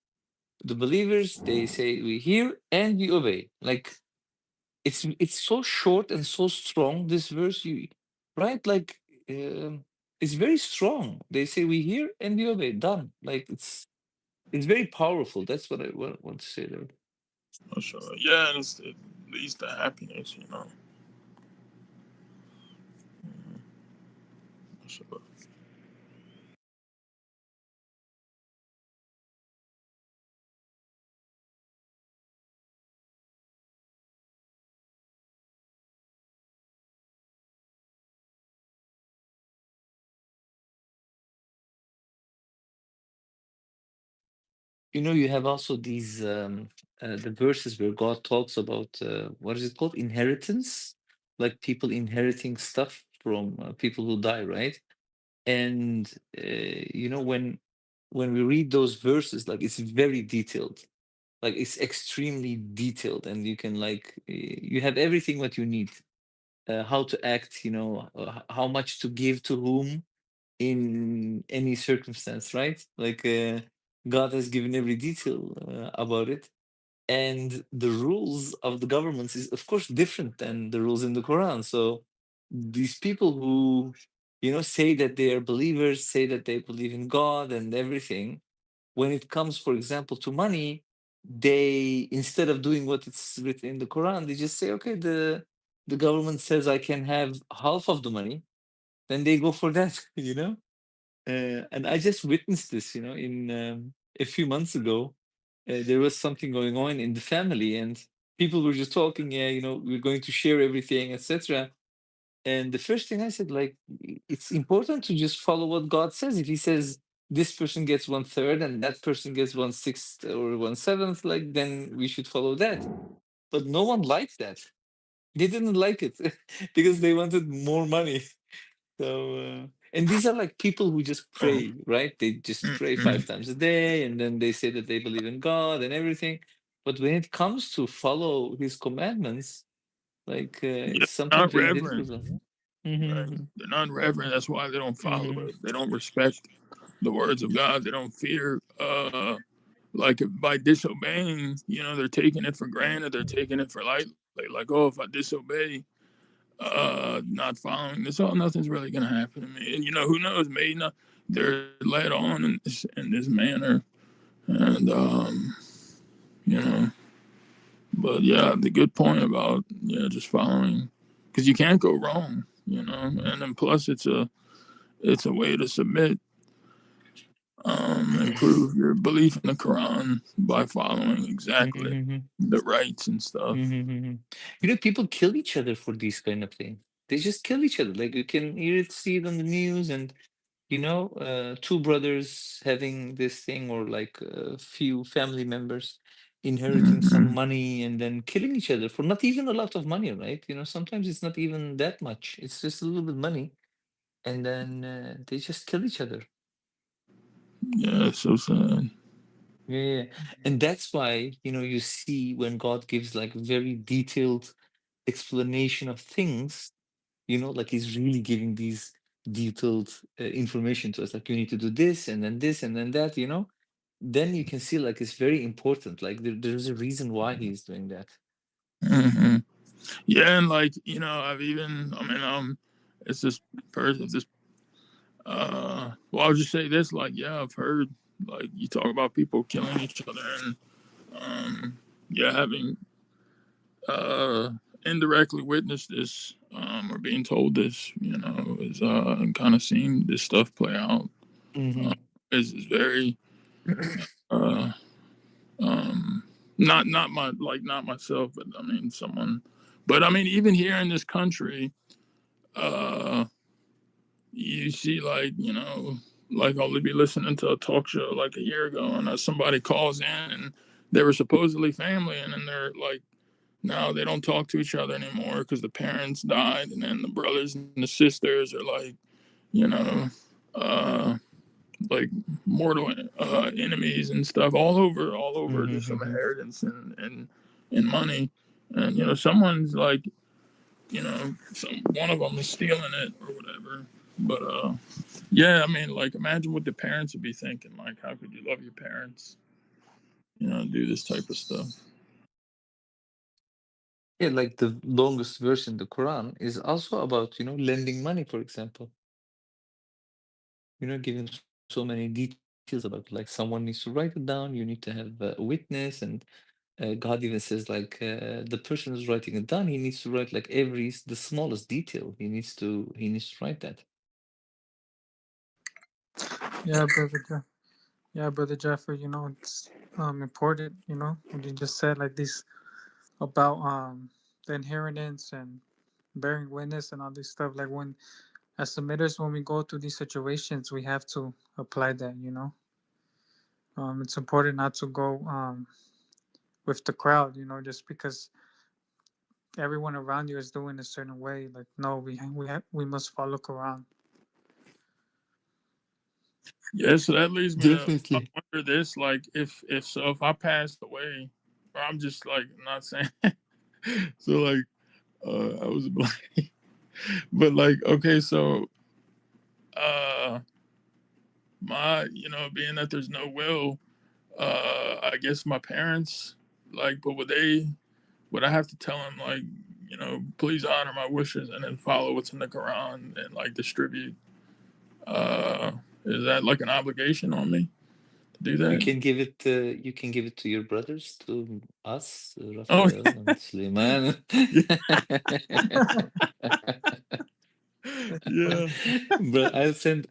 the believers they say we hear and we obey. Like it's so short and so strong, this verse, right? Like it's very strong. They say we hear and we obey, done. Like it's very powerful. That's what I want to say there.
Mashallah. Yeah, and it leads to happiness, you know. Mashallah.
You have also these the verses where God talks about what is it called, inheritance, like people inheriting stuff from people who die, right? And when we read those verses, like it's very detailed, like it's extremely detailed, and you can like you have everything what you need, how to act, how much to give to whom in any circumstance, right? Like God has given every detail about it. And the rules of the governments is of course different than the rules in the Quran. So these people who say that they are believers, say that they believe in God and everything, when it comes, for example, to money, they, instead of doing what it's written in the Quran, they just say, okay, the government says I can have half of the money, then they go for that. And I just witnessed this, in a few months ago. There was something going on in the family, and people were just talking, yeah, we're going to share everything, etc. And the first thing I said, like, it's important to just follow what God says. If He says this person gets 1/3 and that person gets 1/6 or 1/7, like, then we should follow that. But no one liked that. They didn't like it because they wanted more money. So, and these are like people who just
Oh,
pray, right? They just pray
mm-hmm.
5 times a day, and then they say that they believe in God and everything. But when it comes to follow His commandments, like
Yeah,
it's something
not
very
reverent.
difficult.
Right?
Mhm,
They're not reverent. That's why they don't follow
mhm,
it. They don't respect the words of God. They don't fear. Like by disobeying, they're taking it for granted. They're taking it for lightly. Like, oh, if I disobey, not following this, oh, nothing's really gonna happen to me. And who knows? Maybe not. They're led on in this manner, and you know. But yeah, the good point about just following, because you can't go wrong. And then plus it's a way to submit, improve your belief in the Quran by following exactly
mhm,
the rights and stuff.
mhm. People kill each other for these kind of things. They just kill each other. Like you can hear it, see it on the news, and two brothers having this thing, or like a few family members inheriting some
Hmm.
money and then killing each other for not even a lot of money, right? Sometimes it's not even that much. It's just a little bit money. and then they just kill each other.
Yeah, it's so sad.
Yeah, and that's why, you see when God gives like very detailed explanation of things, like he's really giving these detailed information to us, like you need to do this and then this and then that, then you can see like it's very important. Like there's a reason why he's doing that.
Hmm. Yeah, and like it's this person, well, I'll just say this, like, yeah, I've heard, like, you talk about people killing each other, and yeah, having uh indirectly witnessed this, or being told this, is kind of seeing this stuff play out,
Hmm.
is very uh um not myself, but I mean someone, but I mean even here in this country, uh you see, like, like I'll be listening to a talk show like a year ago, and somebody calls in, and they were supposedly family, and then they're like, now they don't talk to each other anymore because the parents died, and then the brothers and the sisters are like, you know, uh, like mortal enemies and stuff, all over just some
Hmm.
inheritance and money, and someone's like, one of them is stealing it or whatever, but yeah, I mean, like, imagine what the parents would be thinking. Like, how could you love your parents? Do this type of stuff.
Yeah, like the longest verse in the Quran is also about, lending money, for example. Giving so many details about like someone needs to write it down, you need to have a witness, and God even says like the person who's writing it down, he needs to write like the smallest detail. He needs to write that.
Yeah, brother Jeffrey. It's important. What you just said, like these about the inheritance and bearing witness and all this stuff. Like when as submitters, when we go through these situations, we have to apply that. It's important not to go with the crowd. Just because everyone around you is doing a certain way. Like no, we must follow Quran.
Yeah, so that leads me to I
Definitely.
wonder this, like, if I passed away, or I'm just like not saying, so like, I was black, but like, okay, so uh, my, being that there's no will, I guess my parents, like, but would I have to tell them, like, please honor my wishes and then follow what's in the Quran and like distribute? Uh, is that like an obligation on me to do
You
that?
can give it. You can give it to your brothers, to us,
Oh,
Rafael and Suleiman.
yeah,
But I'll send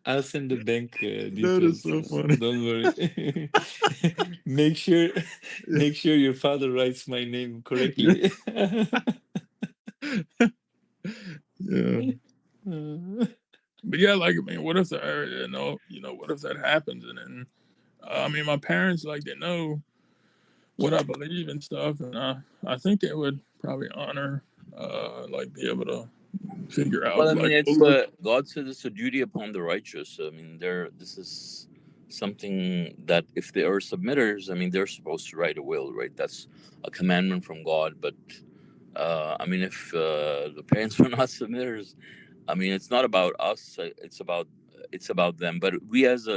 the bank
that is
details.
so funny.
Don't worry. Make sure
Yeah,
make sure your father writes my name
yeah,
correctly.
yeah. But yeah, like, I mean, what if what if that happens, and then I mean, my parents, like, they know what I believe and stuff, and I think they would probably honor, like, be able to figure
Well,
out,
I mean,
like,
it's
well, look,
God says it's a duty upon the righteous. I mean, this is something that if they are submitters, I mean, they're supposed to write a will, right? That's a commandment from God. But I mean, if the parents were not submitters, I mean, it's not about us. It's about them. But we as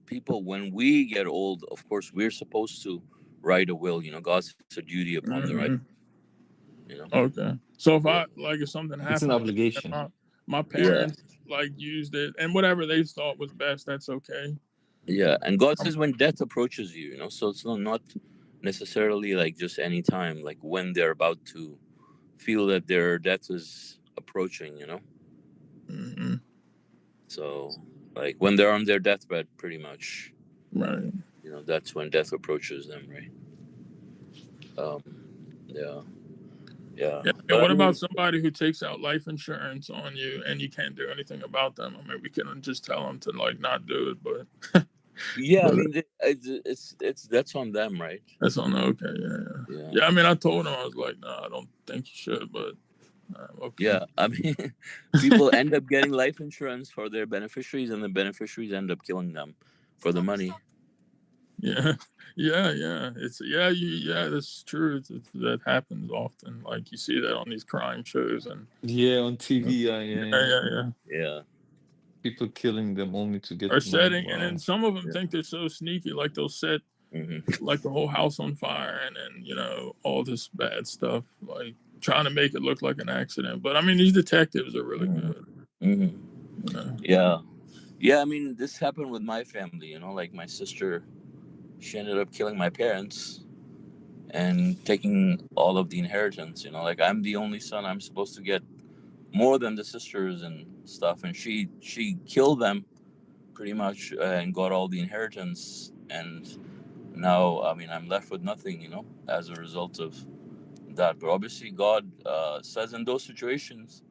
people, when we get old, of course, we're supposed to write a will. God says it's a duty upon the right.
mhm,
You know.
okay. So if
Yeah.
if something
It's an
happened and
obligation.
my
Yeah.
parents like used it and whatever they thought was best, that's okay.
Yeah, and God
Um,
says when death approaches you, so it's not necessarily like just any time, like when they're about to feel that their death is approaching.
mhm,
So, like when they're on their deathbed, pretty much,
right.
that's when death approaches them, right? Um, yeah, yeah,
Yeah. And
but
what
I
about
mean,
somebody who takes out life insurance on you and you can't do anything about them? I mean, we can just tell them to like not do it, but
yeah, I
but
mean, it's that's on them, right?
that's on the okay. Yeah, yeah.
Yeah,
Yeah, I mean, I told him I was like, no, I don't think you should, but Okay.
Yeah, I mean, people end up getting life insurance for their beneficiaries, and the beneficiaries end up killing them for the money.
Yeah, yeah. That's true. That happens often. Like you see that on these crime shows, and
Yeah, on TV.
yeah.
Yeah,
People killing them only to get
Are
money.
setting, and
Wow.
then some of them
yeah.
think they're so sneaky, like they'll set
hmm
like the whole house on fire, and then all this bad stuff, like trying to make it look like an accident. But I mean, these detectives are really good.
hmm
You know?
Yeah. I mean, this happened with my family. Like my sister, she ended up killing my parents and taking all of the inheritance. Like I'm the only son. I'm supposed to get more than the sisters and stuff, and she killed them pretty much, and got all the inheritance. And now, I mean, I'm left with nothing, as a result of that. But obviously, God says in those situations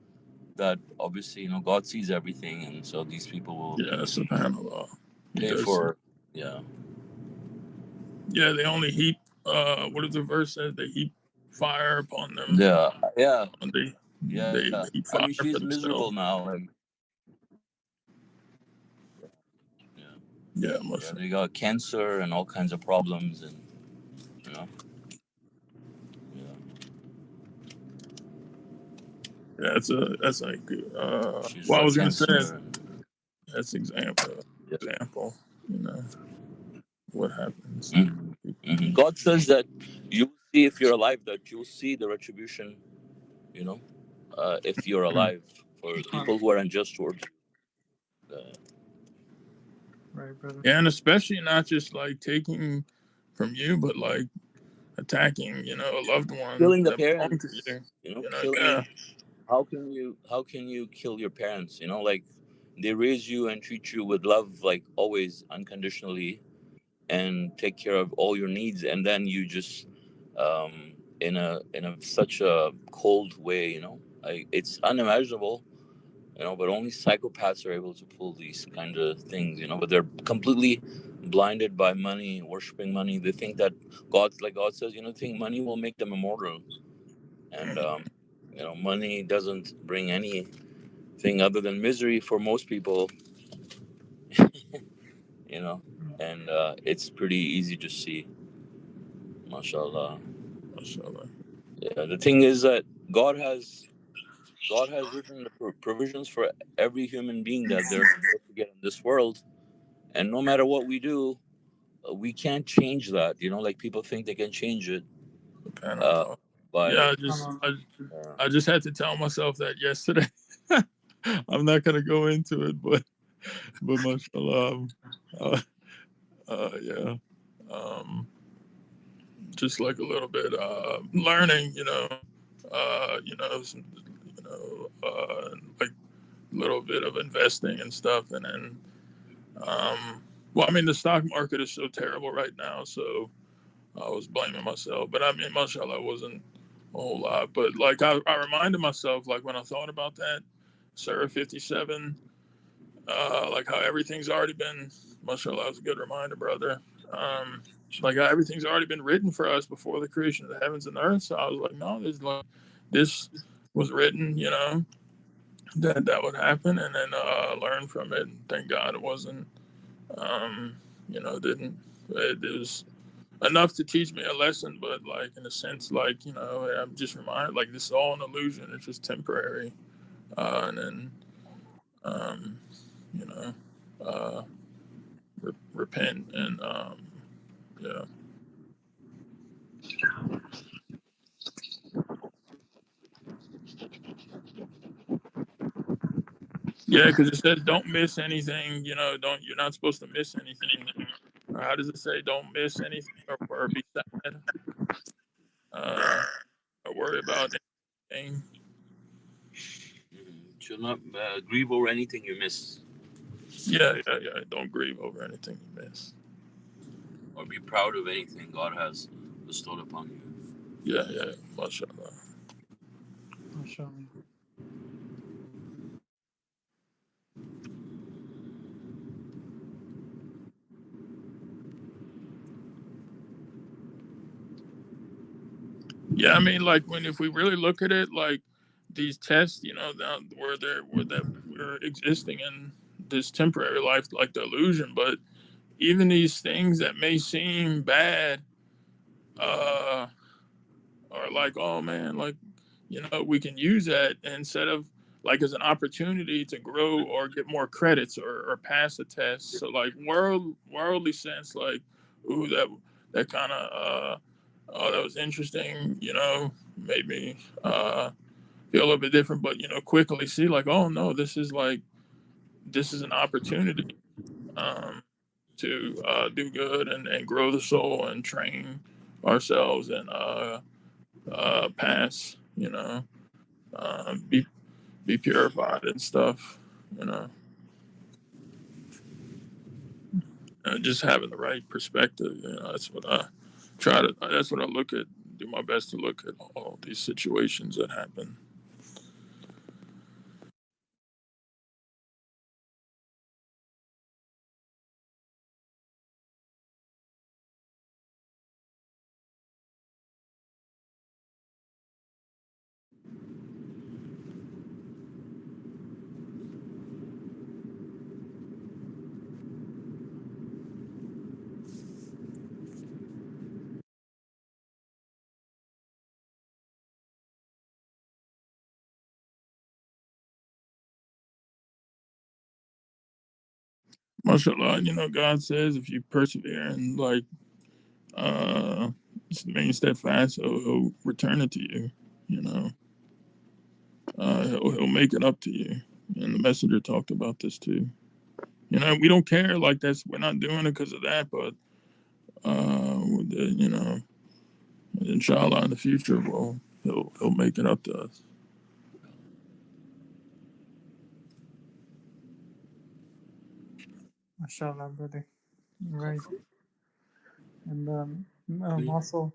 that obviously, God sees everything, and so these people will
Yeah, subhanallah. He
pay
does.
for. Yeah.
Yeah, they only heap. What does the verse says? They heap fire upon them.
Yeah. Yeah.
And they
Yeah.
heap
I
fire
mean,
for
she's miserable
themselves.
now. Like, yeah.
Yeah,
Yeah.
must.
They got cancer and all kinds of problems, and you know. Yeah.
Yeah, that's like.
She's
Well, I
got
was gonna say
cancer. And,
that's example.
yeah.
Example. You know what happens.
Mhm. God says that you will see, if you're alive, that you'll see the retribution, you know, if you're alive, for people who are unjust towards you.
Right, brother.
Yeah, and especially not just like taking from you, but like attacking, a loved one
Killing the
that belonged to
parents,
you.
killing.
Yeah,
How can you kill your parents? Like they raise you and treat you with love, like always, unconditionally, and take care of all your needs, and then you just, in a such a cold way, like it's unimaginable, but only psychopaths are able to pull these kind of things, but they're completely blinded by money, worshiping money. They think that God says, think money will make them immortal. And money doesn't bring anything other than misery for most people. you know and it's pretty easy to see, mashallah.
mashallah.
Yeah, the thing is that God has written the provisions for every human being that they're supposed to get in this world, and no matter what we do, we can't change that. Like people think they can change it, uh,
SubhanAllah.
by
Yeah, I just had to tell myself that yesterday. I'm not gonna go into it, but mashallah, uh, yeah, um, just like a little bit learning, some, like a little bit of investing and stuff, and then, well, I mean, the stock market is so terrible right now, so I was blaming myself, but I mean, mashallah, it wasn't a whole lot, but like I reminded myself, like when I thought about that, Surah 57. Like how everything's already been, mashallah, that's a good reminder, brother. Like how everything's already been written for us before the creation of the heavens and earth. So I was like, no, this was written, that would happen, and then learn from it. And thank God it wasn't, didn't. It was enough to teach me a lesson, but like in a sense, like I'm just reminded, like this is all an illusion. It's just temporary, and then um, you know. Uh, repent and yeah, because it says don't miss anything, you're not supposed to miss anything. How does it say don't miss anything, or be sad, uh or worry about anything?
should not grieve over anything you miss,
Yeah, don't grieve over anything you miss.
or be proud of anything God has bestowed upon you.
Yeah, mashallah.
Mashallah.
Yeah, I mean, like if we really look at it, like these tests, you know, that we're existing in this temporary life, like the illusion. But even these things that may seem bad, are like, oh man, like, you know, we can use that instead of like as an opportunity to grow or get more credits or pass a test. So like worldly sense, like, ooh, that kind of oh, that was interesting, you know, made me feel a little bit different, but you know, quickly see like, oh no, this is an opportunity to do good and grow the soul and train ourselves and pass, you know, be purified and stuff, you know. Just having the right perspective, you know, that's what I try to. That's what I look at. Do my best to look at all these situations that happen. Mashallah, you know, God says if you persevere and like remain steadfast, he'll return it to you. You know, he'll make it up to you. And the messenger talked about this too. You know, we don't care like that's we're not doing it because of that, but you know, inshallah in the future, well, he'll make it up to us.
Mashallah, brother. Right. And also,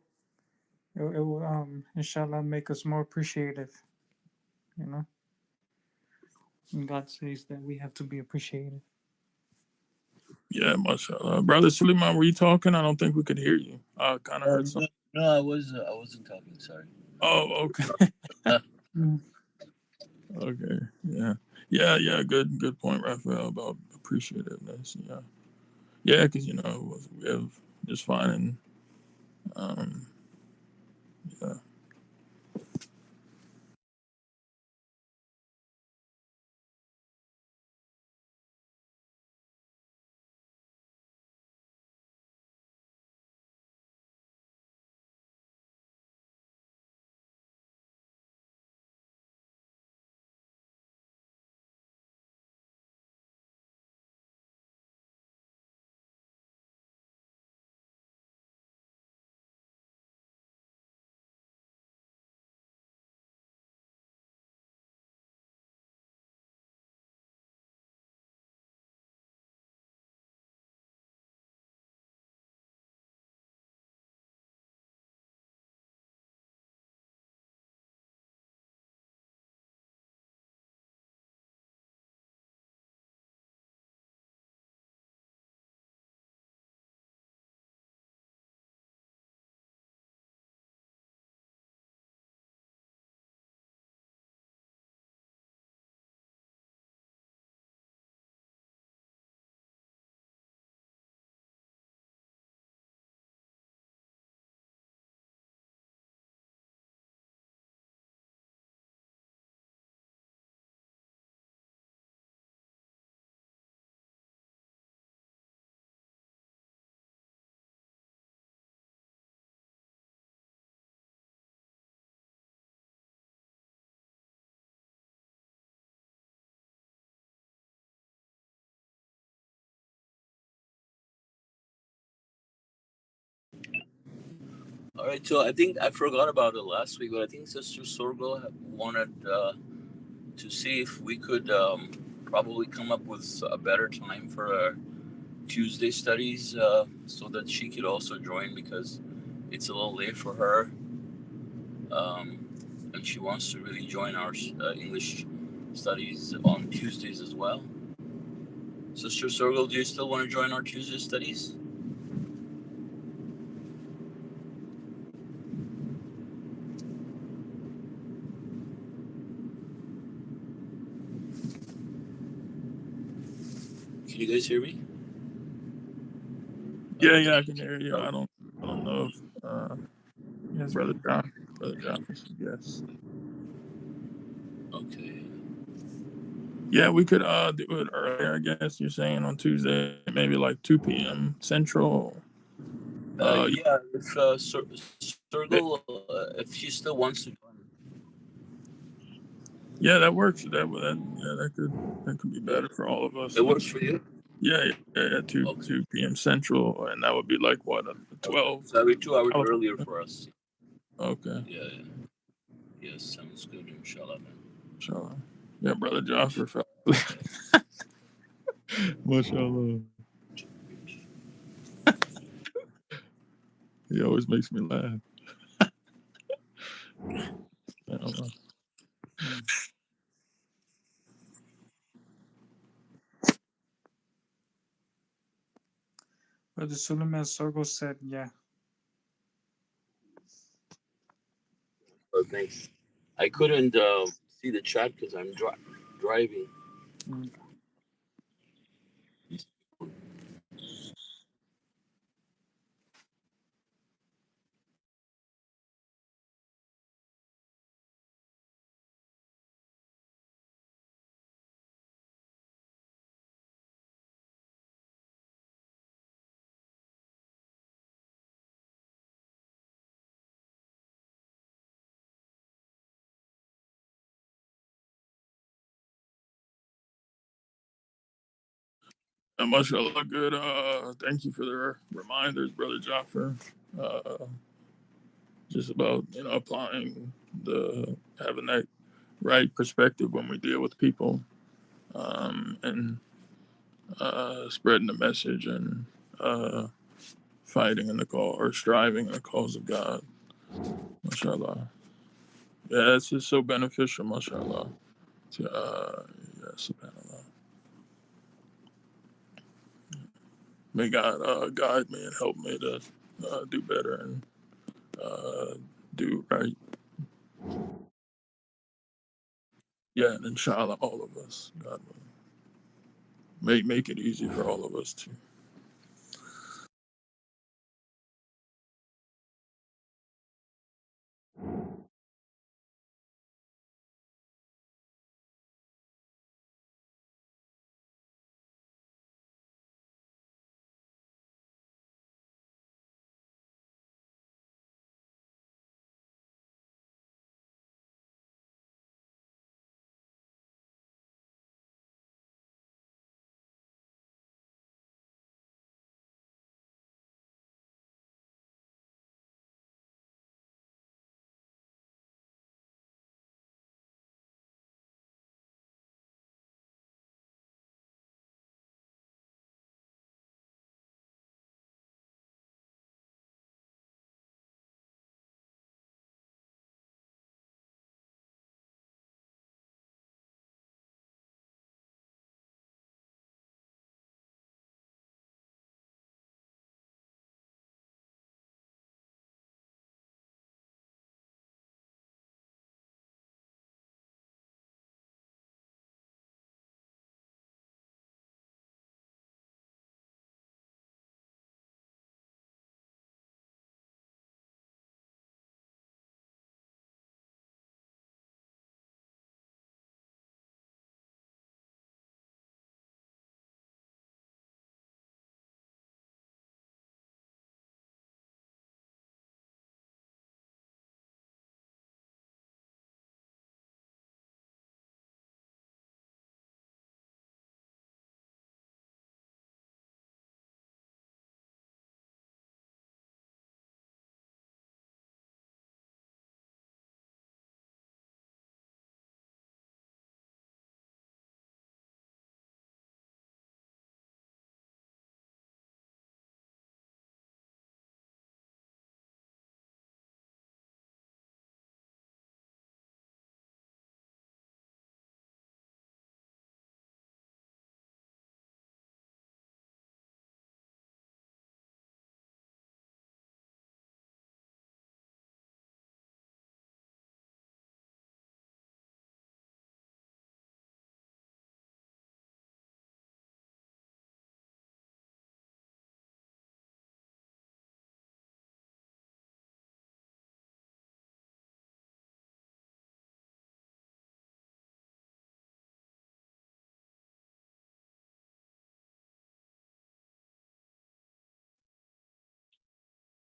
it will, inshallah, make us more appreciative, you know? And God says that we have to be appreciative.
Yeah, mashallah. Brother Suleiman, were you talking? I don't think we could hear you. I kind of heard something.
No, I wasn't talking. Sorry.
Oh, okay. Okay. Yeah. Yeah. Good point, Rafael, about appreciativeness. Yeah. Yeah, because, you know, we have just finding, yeah.
All right, so I think I forgot about it last week, but I think Sister Sorgo wanted to see if we could probably come up with a better time for our Tuesday studies so that she could also join because it's a little late for her. And she wants to really join our English studies on Tuesdays as well. Sister Sorgo, do you still want to join our Tuesday studies? you guys hear me?
Yeah, I can hear you. I don't know if
Yes,
brother John said yes.
Okay.
Yeah, we could do it earlier. I guess you're saying on Tuesday, maybe like 2 p.m. Central.
Yeah, if Circle, if she still wants to join.
Yeah, that works. That could be better for all of us.
It works for you?
Yeah, 2
Okay.
2 p.m. Central, and that would be like what, 12.
So every 2 hours earlier
California.
for us.
Okay,
Yeah. Yes, sounds good, inshallah, man.
inshallah. Yeah, brother Joshua fell. Mashallah. He always makes me laugh. I don't know.
Brother Suleiman Sorgo said, yeah.
Oh, thanks. I couldn't see the chat because I'm driving.
Mm.
And mashallah, good. Thank you for the reminders, brother Jaffer. Just about applying having that right perspective when we deal with people, and spreading the message and fighting in the call or striving in the cause of God. Mashallah. Yeah, it's just so beneficial, mashallah. To, yeah, subhanallah. May God guide me and help me to do better and do right. Yeah, and inshallah, all of us. God will make it easy for all of us to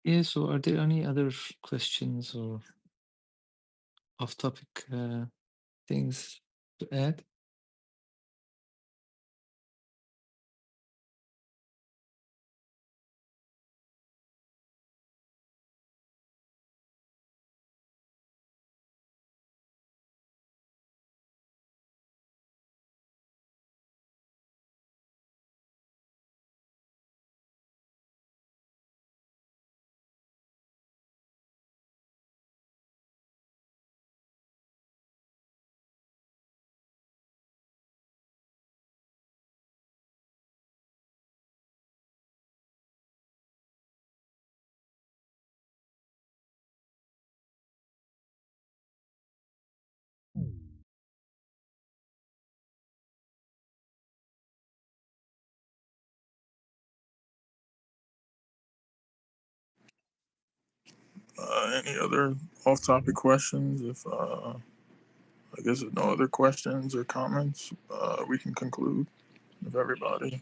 Yeah, so are there any other questions or off-topic things to add?
Any other off-topic questions? If I guess if no other questions or comments, we can conclude. If everybody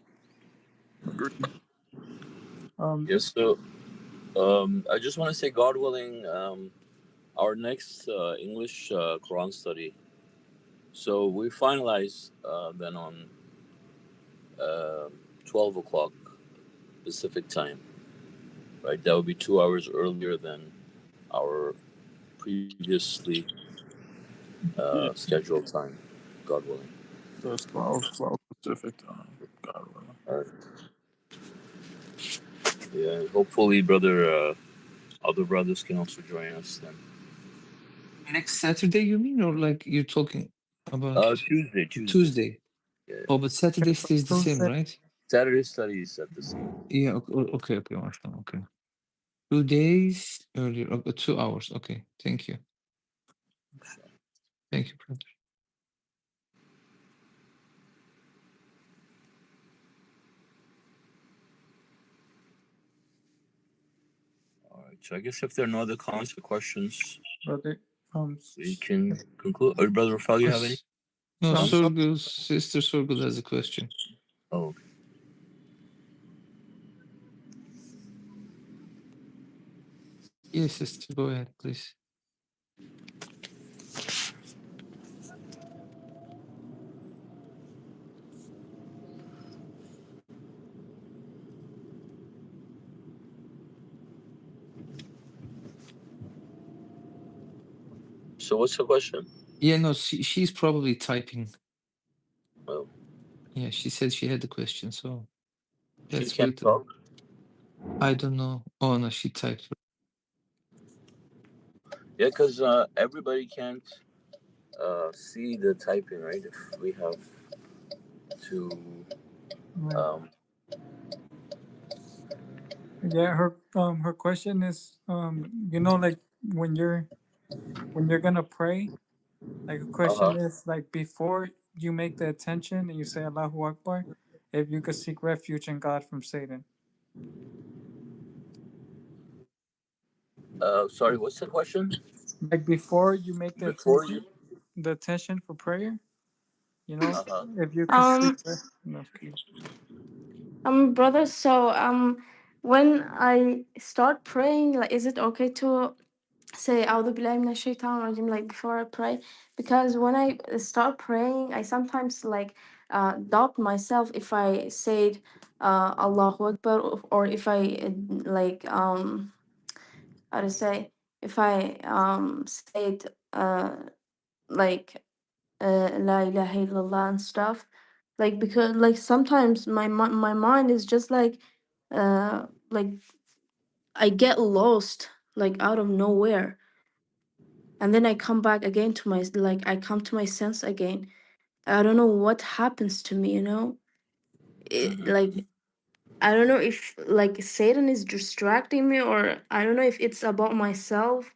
agrees.
Yes. So I just want to say, God willing, our next English Quran study. So we finalize then on 12 o'clock Pacific time, right? That would be 2 hours earlier than our previously
Yeah,
scheduled time, God willing.
so it's 12 Pacific time. God willing.
All right. Yeah, hopefully, other brothers can also join us then.
Next Saturday, you mean, or like you're talking about
Tuesday.
Tuesday?
Yeah.
Oh, but Saturday stays the same, right?
Saturday studies at the same.
Yeah. Okay. Understand. Okay. 2 days earlier. 2 hours. Okay. Thank you. Thank you, brother.
All right. So I guess if there are no other comments or questions,
Brother,
we can conclude. Or Brother Rafael, you have any?
No,
some
Sister Sorgul has a question.
Oh, okay.
Yes, sister, go ahead, please.
So what's the question?
Yeah, no, she's probably typing.
Well,
Yeah, she said she had the question, so
she
let's
can't
wait.
talk.
I don't know. Oh no, she typed.
Yeah, because everybody can't see the typing, right? If we have to.
right.
Um,
Yeah, her question is like when you're gonna pray, like a question
uh-huh.
is like before you make the attention and you say Allahu Akbar, if you could seek refuge in God from Satan.
Sorry, what's the question?
Like before you make
Before you.
the attention for prayer,
Uh-huh.
if you could seek
Um,
no,
brother. So, when I start praying, like, is it okay to say "A'udhu billahi minash shaitanir rajim" like before I pray? Because when I start praying, I sometimes like doubt myself if I said Allahu Akbar, or if I like how to say, if I said like La ilaha illallah and stuff, like, because like sometimes my mind is just like I get lost like out of nowhere, and then I come back again to my, like, I come to my sense again. I don't know what happens to me,
Mm-hmm.
like, I don't know if like Satan is distracting me, or I don't know if it's about myself.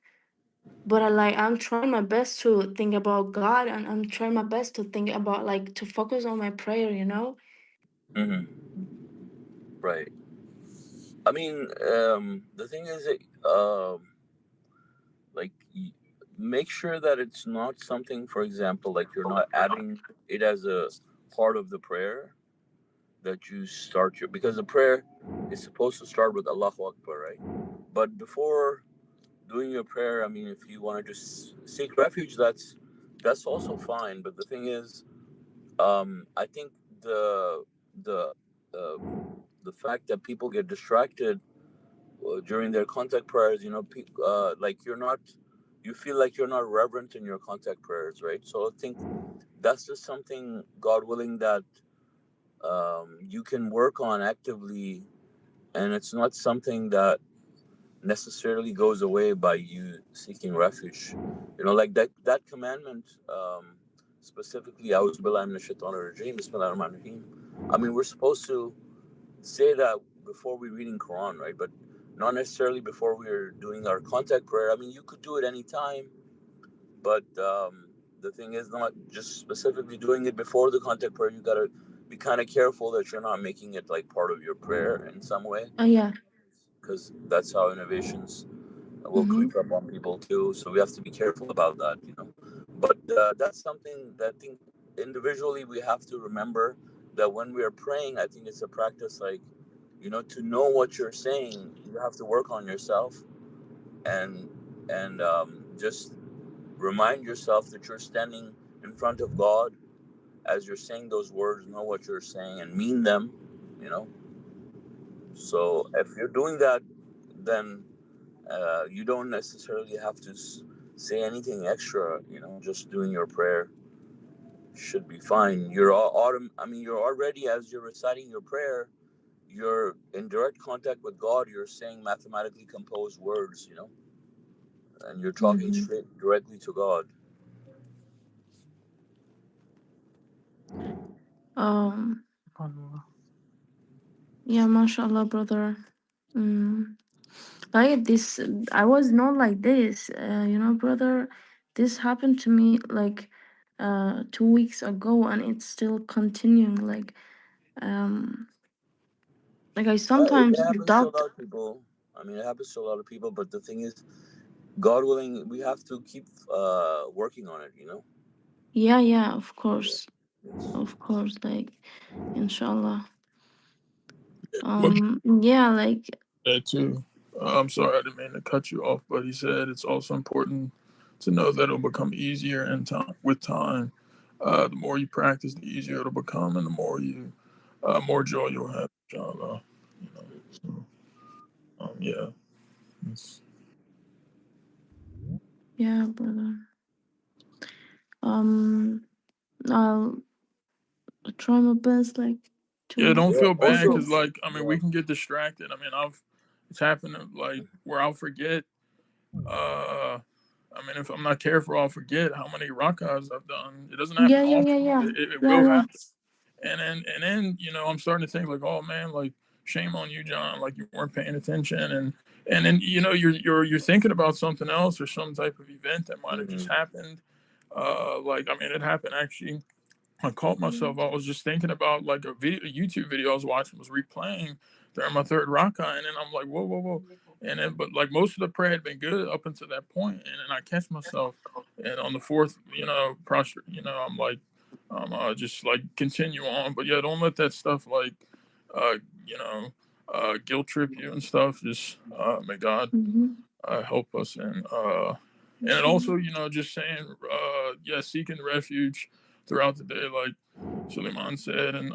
But I'm trying my best to think about God, and I'm trying my best to think about, like, to focus on my prayer.
Mm-hmm. Right. I mean, the thing is, like, make sure that it's not something, for example, like you're not adding it as a part of the prayer. that you start your, because the prayer is supposed to start with Allahu Akbar, right? But before doing your prayer, I mean, if you want to just seek refuge, that's also fine. But the thing is, I think the uh, the fact that people get distracted during their contact prayers, like you feel like you're not reverent in your contact prayers, right? So I think that's just something, God willing, that you can work on actively, and it's not something that necessarily goes away by you seeking refuge. Like that commandment, specifically, "A'udhu billahi minash shaitanir rajim, Bismillahir rahmanir rahim." I mean, we're supposed to say that before we reading Quran, right? But not necessarily before we're doing our contact prayer. I mean, you could do it anytime, but the thing is, not just specifically doing it before the contact prayer. You gotta be kind of careful that you're not making it like part of your prayer in some way,
Oh yeah.
because that's how innovations will
Mm-hmm.
creep up on people too. So we have to be careful about that. But that's something that I think individually we have to remember, that when we are praying, I think it's a practice, like, to know what you're saying. You have to work on yourself, and just remind yourself that you're standing in front of God as you're saying those words. Know what you're saying and mean them. You know. So if you're doing that, then you don't necessarily have to say anything extra. Just doing your prayer should be fine. I mean, you're already, as you're reciting your prayer, you're in direct contact with God. You're saying mathematically composed words, and you're talking
Mm-hmm.
straight directly to God.
Um.
SubhanAllah.
Yeah, mashallah, brother. Mm. Like this, I was not like this. Brother. This happened to me like 2 weeks ago, and it's still continuing. Like I
It
sometimes
happens to a
doubt.
lot of people. I mean, it happens to a lot of people. But the thing is, God willing, we have to keep working on it.
Yeah, yeah, of
Yeah.
course,
Yes.
of course. Like, inshallah.
What
Yeah, like,
that too. I'm sorry, I didn't mean to cut you off, but he said it's also important to know that it'll become easier in time with time. The more you practice, the easier it'll become, and the more joy you'll have, inshallah. So, yeah, it's,
yeah, brother. Um, I'll try my best, like,
yeah.
to
Don't
Yeah.
feel bad,
Also,
because like I mean,
yeah.
we can get distracted. I mean, it's happened like where I'll forget. Uh, I mean, if I'm not careful, I'll forget how many rakas I've done. It doesn't
yeah,
happen
yeah, yeah,
often, but
yeah,
it
yeah,
will
yeah.
happen. And then I'm starting to think like, oh man, like shame on you, John, like you weren't paying attention, and then you're thinking about something else or some type of event that might have just
Hmm.
happened. Like I mean, it happened actually. I caught myself. I was just thinking about like a YouTube video I was watching was replaying during my third raka, and then I'm like, whoa, whoa, whoa, and then but like most of the prayer had been good up until that point, and then I catch myself, and on the fourth, prostrate, I'm like, just like continue on, but yeah, don't let that stuff like, uh, you know, guilt trip you and stuff. Just may God
Mm-hmm.
help us, and it also, just saying, yeah, seeking refuge throughout the day, like Suleiman said, and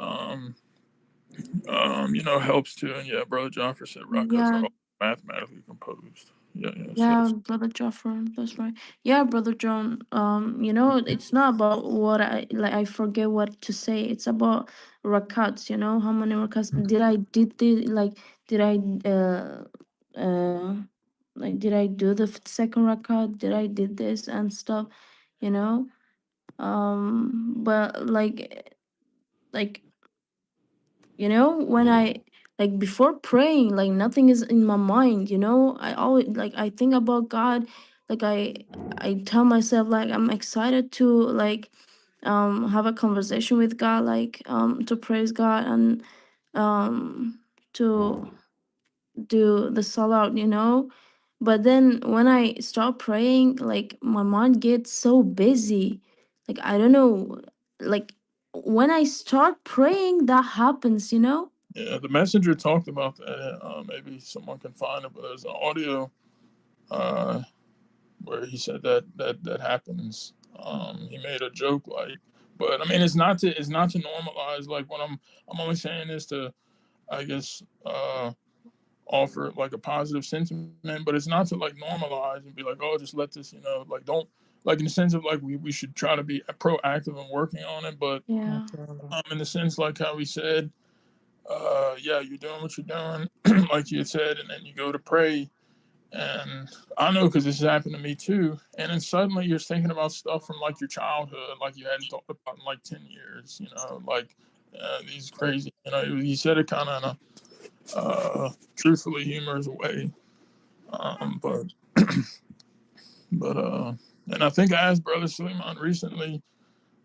helps too. And yeah, Brother Jaffer said rakas are
Yeah,
all mathematically composed. Yeah, yeah. So
yeah,
that's
brother Jaffer, that's right. Yeah, brother John. It's not about what I forget what to say. It's about rakats. How many rakats did I uh did I do the second rakat? Did I did this and stuff? You know. But like when I like before praying, like nothing is in my mind. I always like I think about God. Like I tell myself like I'm excited to like have a conversation with God, like to praise God and to do the salat. But then when I start praying, like my mind gets so busy. Like I don't know, like when I start praying, that happens, you know?
Yeah, the messenger talked about that. Maybe someone can find it, but there's an audio uh, where he said that happens. He made a joke like, but I mean, it's not to normalize. Like, what I'm only saying is to, I guess, offer like a positive sentiment, but it's not to like normalize and be like, oh, just let this, like, don't, like, in the sense of like we should try to be proactive and working on it, but
Yeah.
in the sense like how we said, yeah, you're doing what you're doing, like you had said, and then you go to pray. And I know because this has happened to me too. And then suddenly you're thinking about stuff from like your childhood, like you hadn't thought about in like 10 years, like these crazy, he said it kind of in a truthfully humorous way. But, and I think I asked Brother Suleiman recently,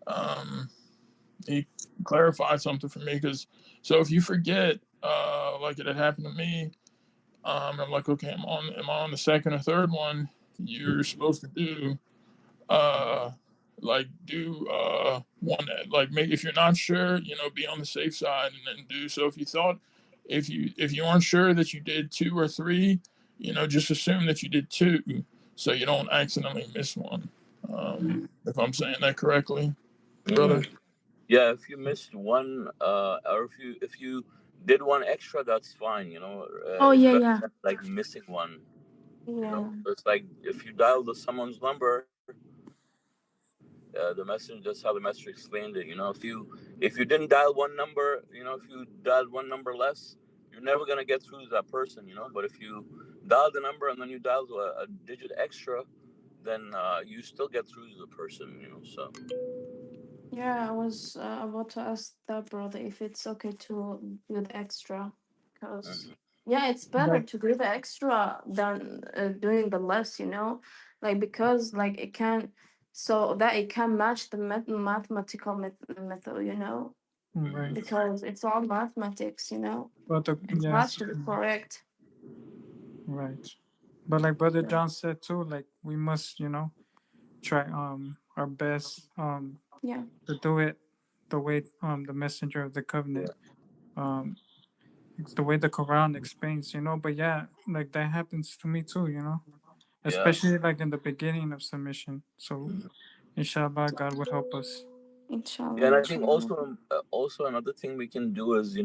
um, he clarified something for me because, so if you forget, like it had happened to me, I'm like, okay, am I on the second or third one? You're supposed to do, uh, one, like, make, if you're not sure, be on the safe side and then do. So if you thought, if you aren't sure that you did 2 or 3, just assume that you did 2, so you don't accidentally miss one. If I'm saying that correctly, brother.
Yeah, if you missed one, or if you did one extra, that's fine.
Oh,
It's
yeah,
better
yeah.
than like missing one.
Yeah.
It's like if you dial someone's number, the message. That's how the message explained it. If you didn't dial one number, if you dialed one number less, you're never gonna get through to that person. But if you dial the number and then you dial a digit extra, then you still get through to the person. So.
Yeah, I was about to ask that brother if it's okay to do the extra. Because,
Mhm.
yeah, it's better
Like
to do the extra than doing the less, you know? Like, because, like, it can, so that it can match the mathematical method, you know?
right,
Because it's all mathematics, you know?
but
It has
yes,
to be correct.
right. But like Brother John said too, like we must, try our best
Yeah.
to do it the way the messenger of the covenant um it's the way the Quran explains, but yeah, like that happens to me too,
Yeah.
especially like in the beginning of submission. So inshallah God would help us.
Yeah,
Inshallah,
and I think
inshallah.
also another thing we can do is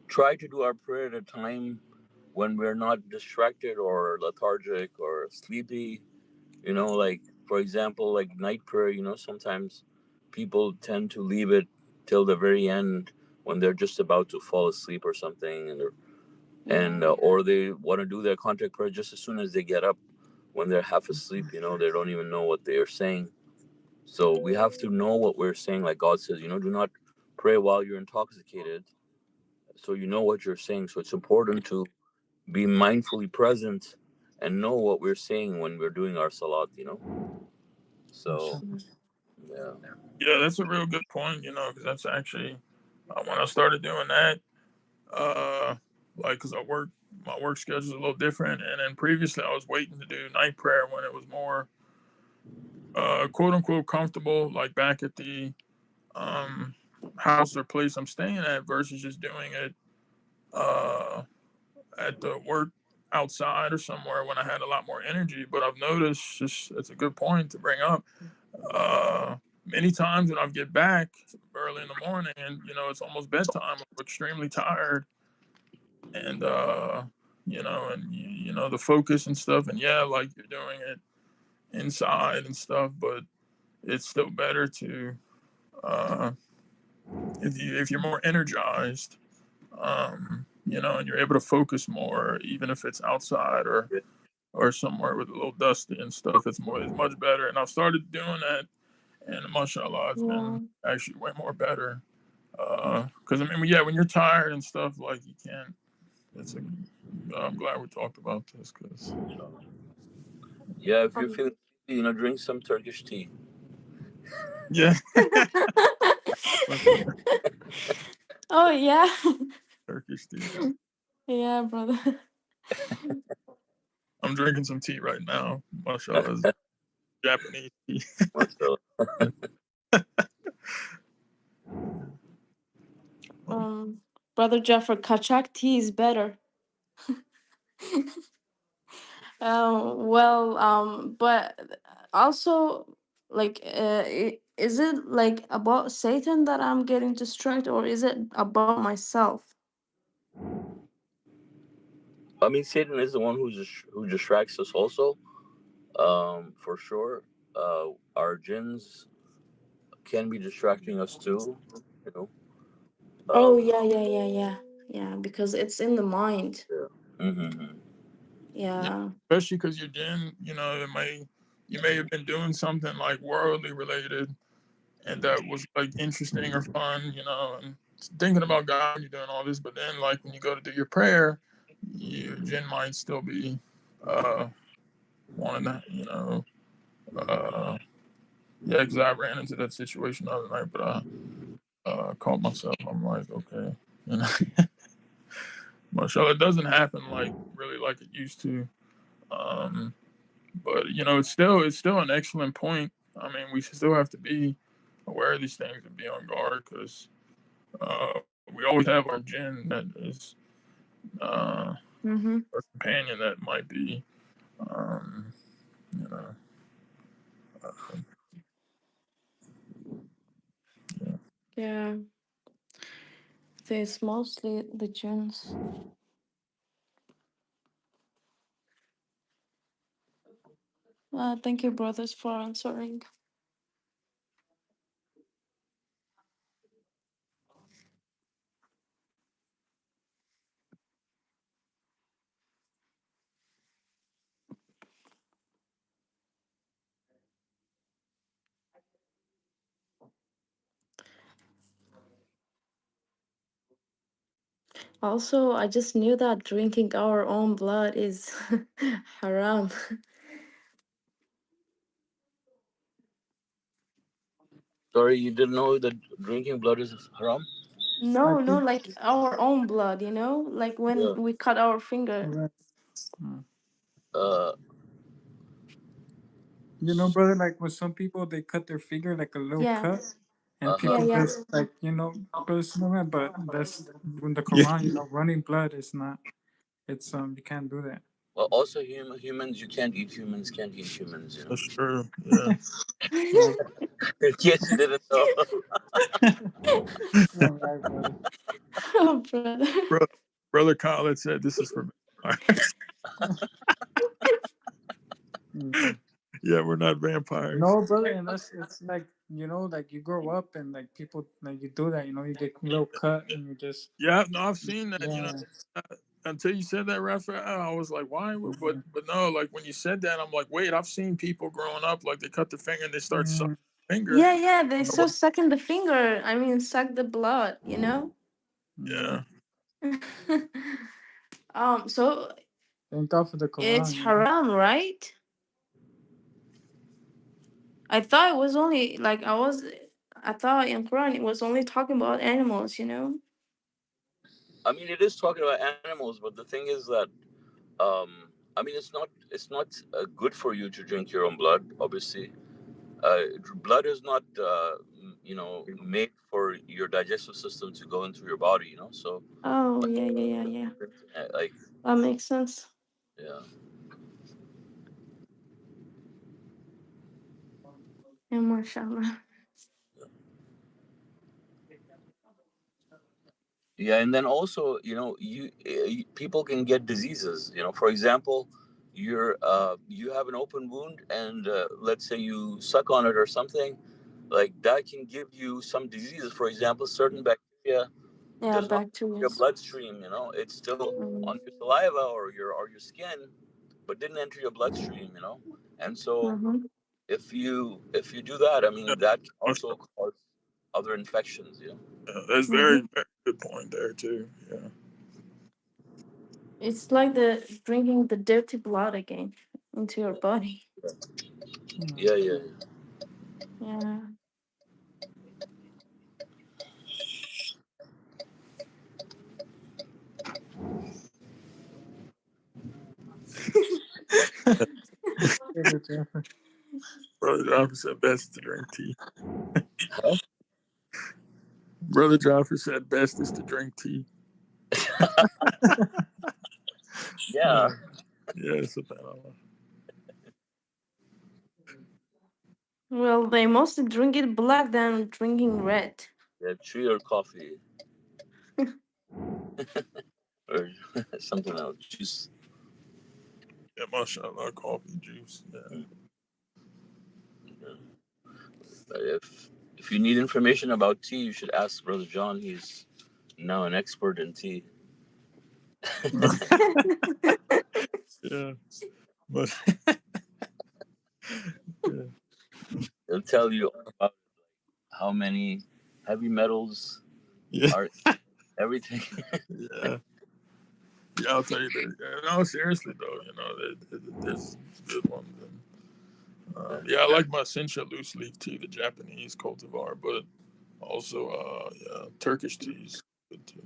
try to do our prayer at a time when we're not distracted or lethargic or sleepy. Like, for example, like night prayer. Sometimes people tend to leave it till the very end when they're just about to fall asleep or something, and
Yeah.
or they want to do their contact prayer just as soon as they get up when they're half asleep. They don't even know what they are saying. So we have to know what we're saying. Like God says, do not pray while you're intoxicated. So you know what you're saying. So it's important to be mindfully present and know what we're saying when we're doing our salat. So,
Inshallah.
yeah.
Yeah, that's a real good point, because that's actually, when I started doing that, uh, like, because my work schedule is a little different. And then previously I was waiting to do night prayer when it was more, quote unquote, comfortable, like back at the um, house or place I'm staying at versus just doing it uh, at the work outside or somewhere when I had a lot more energy. But I've noticed, just it's a good point to bring up. Many times when I get back early in the morning and it's almost bedtime, I'm extremely tired, and the focus and stuff, and yeah, like you're doing it inside and stuff, but it's still better to uh, if you're more energized, and you're able to focus more, even if it's outside or somewhere with a little dusty and stuff. It's much better, and I've started doing that, and mashallah, it's
Yeah.
been actually way more better. Because I mean, yeah, when you're tired and stuff, like you can't. I'm glad we talked about this because
Yeah, if you
Um,
feel, drink some Turkish tea.
yeah, but
oh, yeah.
Turkish tea.
Yeah, brother.
I'm drinking some tea right now. Mashallah, it's Japanese tea.
So,
Brother Jeffrey, Kachak tea is better. But also, like, is it like about Satan that I'm getting distracted, or is it about myself?
I mean, Satan is the one who distracts us also. For sure. Our jinns can be distracting us too. You know.
Oh,
Um,
yeah, because it's in the mind.
yeah. Mm-hmm.
Yeah,
Yeah.
especially because you're then, you may have been doing something like worldly related, and that was like interesting or fun, and thinking about God, you're doing all this, but then like when you go to do your prayer, your jinn might still be uh wanting to, yeah, because I ran into that situation the other night, but I caught myself. I'm like, okay, you know, mashallah, it doesn't happen like really like it used to. Um, but it's still an excellent point. I mean, we still have to be aware of these things and be on guard because we always have our jinn that is uh,
Mm-hmm.
our companion that might be, um, you know, uh, yeah.
Yeah. There's mostly the genes. Thank you, brothers, for answering. Also, I just knew that drinking our own blood is haram.
Sorry, you didn't know that drinking blood is haram?
I
No, no,
think.
like our own blood, like when
Yeah.
we cut our finger.
Right. Mm.
Uh,
Brother, like with some people, they cut their finger like a little
Yeah,
cut, and
uh-huh.
yeah,
people
yeah.
just like brother Snowman, but that's when the
Yeah.
Quran, running blood is not. It's you can't do that.
Well, also humans, you can't eat humans, can't eat humans,
That's true. Yeah.
Yeah.
In case you didn't know.
All right, brother.
Oh, brother.
Brother Khaled said this is for vampires.
Mm.
Yeah, we're not vampires.
No, brother, and that's it's like like you grow up and like people like you do that, you get a little cut and you just
Yeah, no, I've seen that.
yeah.
Uh, until you said that, Rafael, I was like, why? But
Mhm.
no, like when you said that, I'm like, wait, I've seen people growing up like they cut their finger and they start sucking
Mm.
the finger.
Yeah, yeah, they
I
so
was-
sucking the finger. I mean, suck the blood.
Yeah.
yeah,
So
Thank God for the
it's
Quran.
haram, right? I thought it was only like I thought in Quran it was only talking about animals.
I mean, it is talking about animals, but the thing is that, I mean, it's not good for you to drink your own blood. Obviously, blood is not, made for your digestive system to go into your body. So
Oh,
like,
yeah.
like,
That makes sense.
yeah.
Yeah, mashallah.
Yeah, and then also, people can get diseases. For example, you have an open wound, and let's say you suck on it or something, like that can give you some diseases. For example, certain bacteria
Yeah,
does not
back to
enter your
this.
bloodstream. It's still
Mm-hmm.
on your saliva or your skin, but didn't enter your bloodstream. And so
Mm-hmm.
if you do that, I
yeah,
mean that can also cause other infections.
yeah, that's
Mm-hmm.
very, very good point there too. Yeah,
It's like the drinking the dirty blood again into your body.
Mm.
Yeah, yeah,
Yeah.
Brother Jeffrey.
brother Alfred said best to drink tea.
huh?
Brother Jaffer said best is to drink tea.
Yeah.
Yeah, subhanAllah.
Well, they mostly drink it black than drinking red.
Yeah, tea or coffee. Or something else. Juice.
Yeah, mashallah, coffee juice. Yeah.
Yeah. But if you need information about tea, you should ask Brother John. He's now an expert in tea.
Yeah. But yeah.
He'll tell you about how many heavy metals
Yeah.
are everything.
Yeah. Yeah, I'll tell you that. Yeah, no, seriously though, there's good ones. And, yeah, I like my Sencha loose leaf tea, the Japanese cultivar, but also, yeah, Turkish teas good too.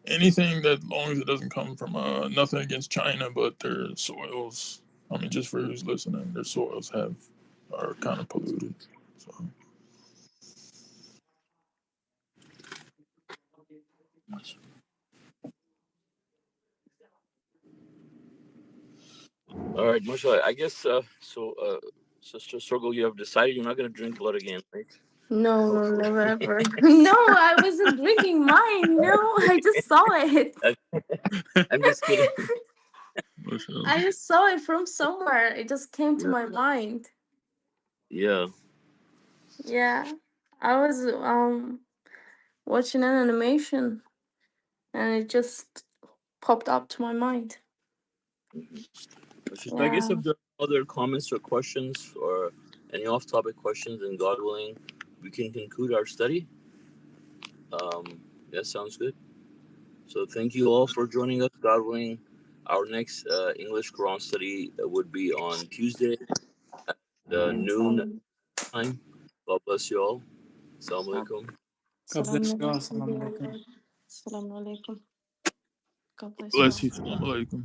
Anything that, long as it doesn't come from nothing against China, but their soils. I mean, just for who's listening, their soils are kind of polluted. So
All right, mashallah. I guess Sister Struggle, you have decided you're not going to drink blood again, right?
No, no,
Hopefully.
never ever. No, I wasn't drinking mine. No, I just saw it.
I'm just kidding.
mashallah.
I just saw it from somewhere. It just came to my mind.
Yeah.
Yeah. I was watching an animation and it just popped up to my mind.
I
Yeah.
guess if there are other comments or questions or any off-topic questions, and God willing, we can conclude our study. That sounds good. So thank you all for joining us. God willing, our next English Quran study would be on Tuesday at noon time. God bless you all. Assalamu alaikum.
God bless you all.
Assalamu
Assalamu alaikum.
alaikum. Assalamu alaikum. God bless you all.
Bless you. Assalamu alaikum.